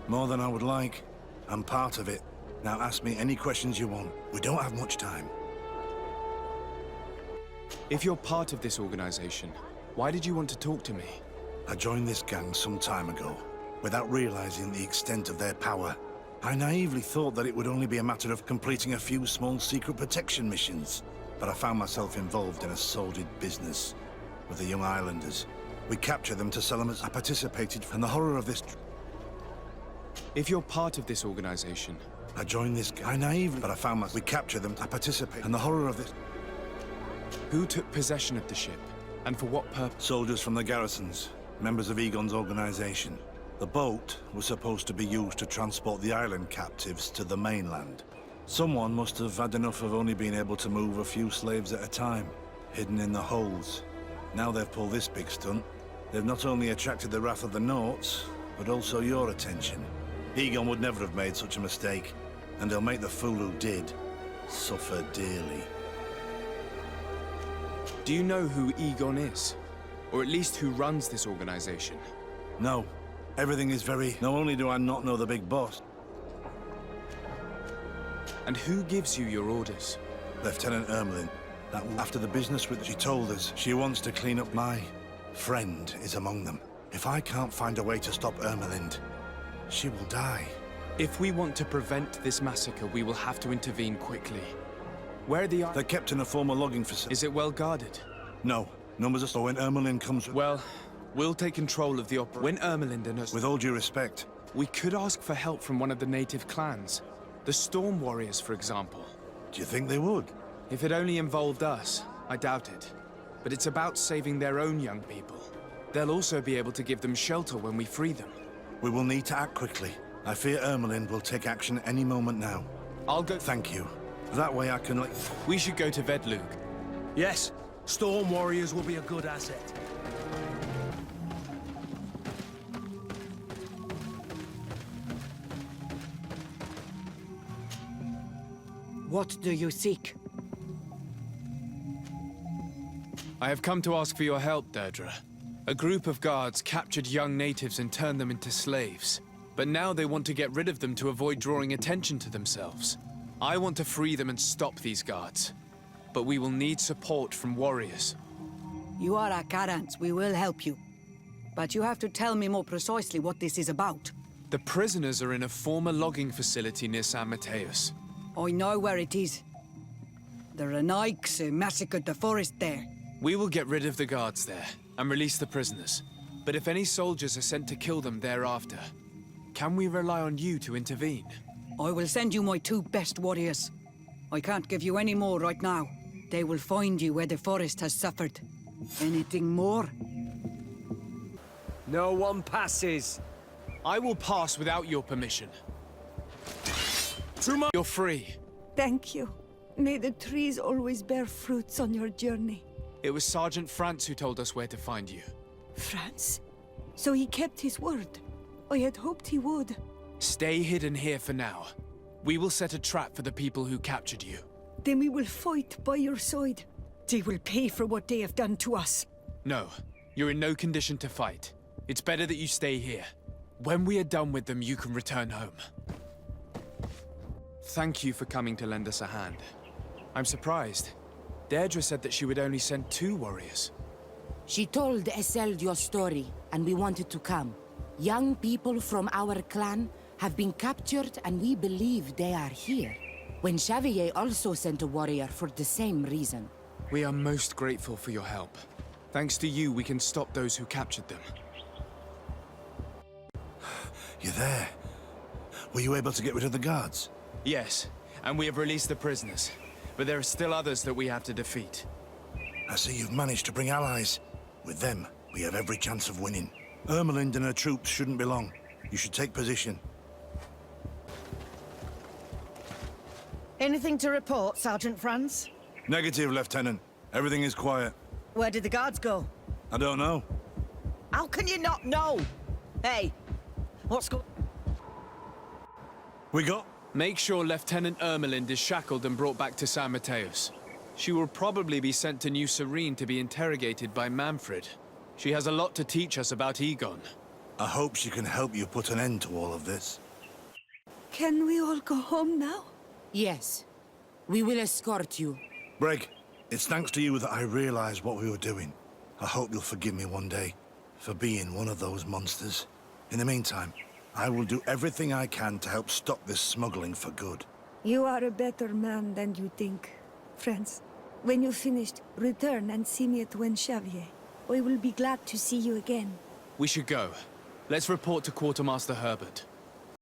Speaker 1: More than I would like. I'm part of it. Now ask me any questions you want. We don't have much time.
Speaker 2: If you're part of this organization, why did you want to talk to me?
Speaker 1: I joined this gang some time ago, without realizing the extent of their power. I naively thought that it would only be a matter of completing a few small secret protection missions. But I found myself involved in a sordid business with the young islanders. We captured them to sell them as I participated in the horror of this.
Speaker 2: If you're part of this organization...
Speaker 1: I joined this guy naively, but I found myself... We captured them to participate in the horror of this.
Speaker 2: Who took possession of the ship? And for what purpose?
Speaker 1: Soldiers from the garrisons, members of Egon's organization. The boat was supposed to be used to transport the island captives to the mainland. Someone must have had enough of only being able to move a few slaves at a time, hidden in the holds. Now they've pulled this big stunt. They've not only attracted the wrath of the Norts, but also your attention. Egon would never have made such a mistake, and he'll make the fool who did suffer dearly.
Speaker 2: Do you know who Egon is? Or at least who runs this organization?
Speaker 1: No. Everything is very... Not only do I not know the big boss...
Speaker 2: And who gives you your orders?
Speaker 1: Lieutenant Ermelin. After the business with she told us, she wants to clean up. My friend is among them. If I can't find a way to stop Ermelind, she will die.
Speaker 2: If we want to prevent this massacre, we will have to intervene quickly. Where are the...
Speaker 1: They're kept in a former logging facility.
Speaker 2: Is it well guarded?
Speaker 1: No. Numbers are so when Ermelin comes...
Speaker 2: Well, we'll take control of the operation. When Ermelind and us...
Speaker 1: With all due respect...
Speaker 2: We could ask for help from one of the native clans. The Storm Warriors, for example.
Speaker 1: Do you think they would?
Speaker 2: If it only involved us, I doubt it. But it's about saving their own young people. They'll also be able to give them shelter when we free them.
Speaker 1: We will need to act quickly. I fear Ermelind will take action any moment now.
Speaker 2: I'll go...
Speaker 1: Thank you. That way I can...
Speaker 2: We should go to Vedlug.
Speaker 13: Yes. Storm Warriors will be a good asset.
Speaker 23: What do you seek?
Speaker 2: I have come to ask for your help, Deirdre. A group of guards captured young natives and turned them into slaves. But now they want to get rid of them to avoid drawing attention to themselves. I want to free them and stop these guards. But we will need support from warriors.
Speaker 23: You are a Karans. We will help you. But you have to tell me more precisely what this is about.
Speaker 2: The prisoners are in a former logging facility near San Mateus.
Speaker 23: I know where it is. The Renaiks massacred the forest there.
Speaker 2: We will get rid of the guards there and release the prisoners. But if any soldiers are sent to kill them thereafter, can we rely on you to intervene?
Speaker 23: I will send you my 2 best warriors. I can't give you any more right now. They will find you where the forest has suffered. Anything more?
Speaker 3: No one passes.
Speaker 2: I will pass without your permission. You're free.
Speaker 11: Thank you. May the trees always bear fruits on your journey.
Speaker 2: It was Sergeant Franz who told us where to find you.
Speaker 11: Franz? So he kept his word. I had hoped he would.
Speaker 2: Stay hidden here for now. We will set a trap for the people who captured you.
Speaker 11: Then we will fight by your side. They will pay for what they have done to us.
Speaker 2: No, you're in no condition to fight. It's better that you stay here. When we are done with them, you can return home. Thank you for coming to lend us a hand. I'm surprised. Deirdre said that she would only send 2 warriors.
Speaker 4: She told Esseld your story, and we wanted to come. Young people from our clan have been captured, and we believe they are here. When Xavier also sent a warrior for the same reason.
Speaker 2: We are most grateful for your help. Thanks to you, we can stop those who captured them.
Speaker 1: You're there. Were you able to get rid of the guards?
Speaker 2: Yes, and we have released the prisoners. But there are still others that we have to defeat.
Speaker 1: I see you've managed to bring allies. With them, we have every chance of winning. Ermelind and her troops shouldn't be long. You should take position.
Speaker 12: Anything to report, Sergeant Franz?
Speaker 1: Negative, Lieutenant. Everything is quiet.
Speaker 12: Where did the guards go?
Speaker 1: I don't know.
Speaker 12: How can you not know? Hey, what's going...
Speaker 1: We got...
Speaker 2: Make sure Lieutenant Ermelind is shackled and brought back to San Mateus. She will probably be sent to New Serene to be interrogated by Manfred. She has a lot to teach us about Egon.
Speaker 1: I hope she can help you put an end to all of this.
Speaker 11: Can we all go home now?
Speaker 4: Yes. We will escort you.
Speaker 1: Breg, it's thanks to you that I realized what we were doing. I hope you'll forgive me one day for being one of those monsters. In the meantime, I will do everything I can to help stop this smuggling for good.
Speaker 11: You are a better man than you think. Friends, when you're finished, return and see me at Wen Xavier. I will be glad to see you again.
Speaker 2: We should go. Let's report to Quartermaster Herbert.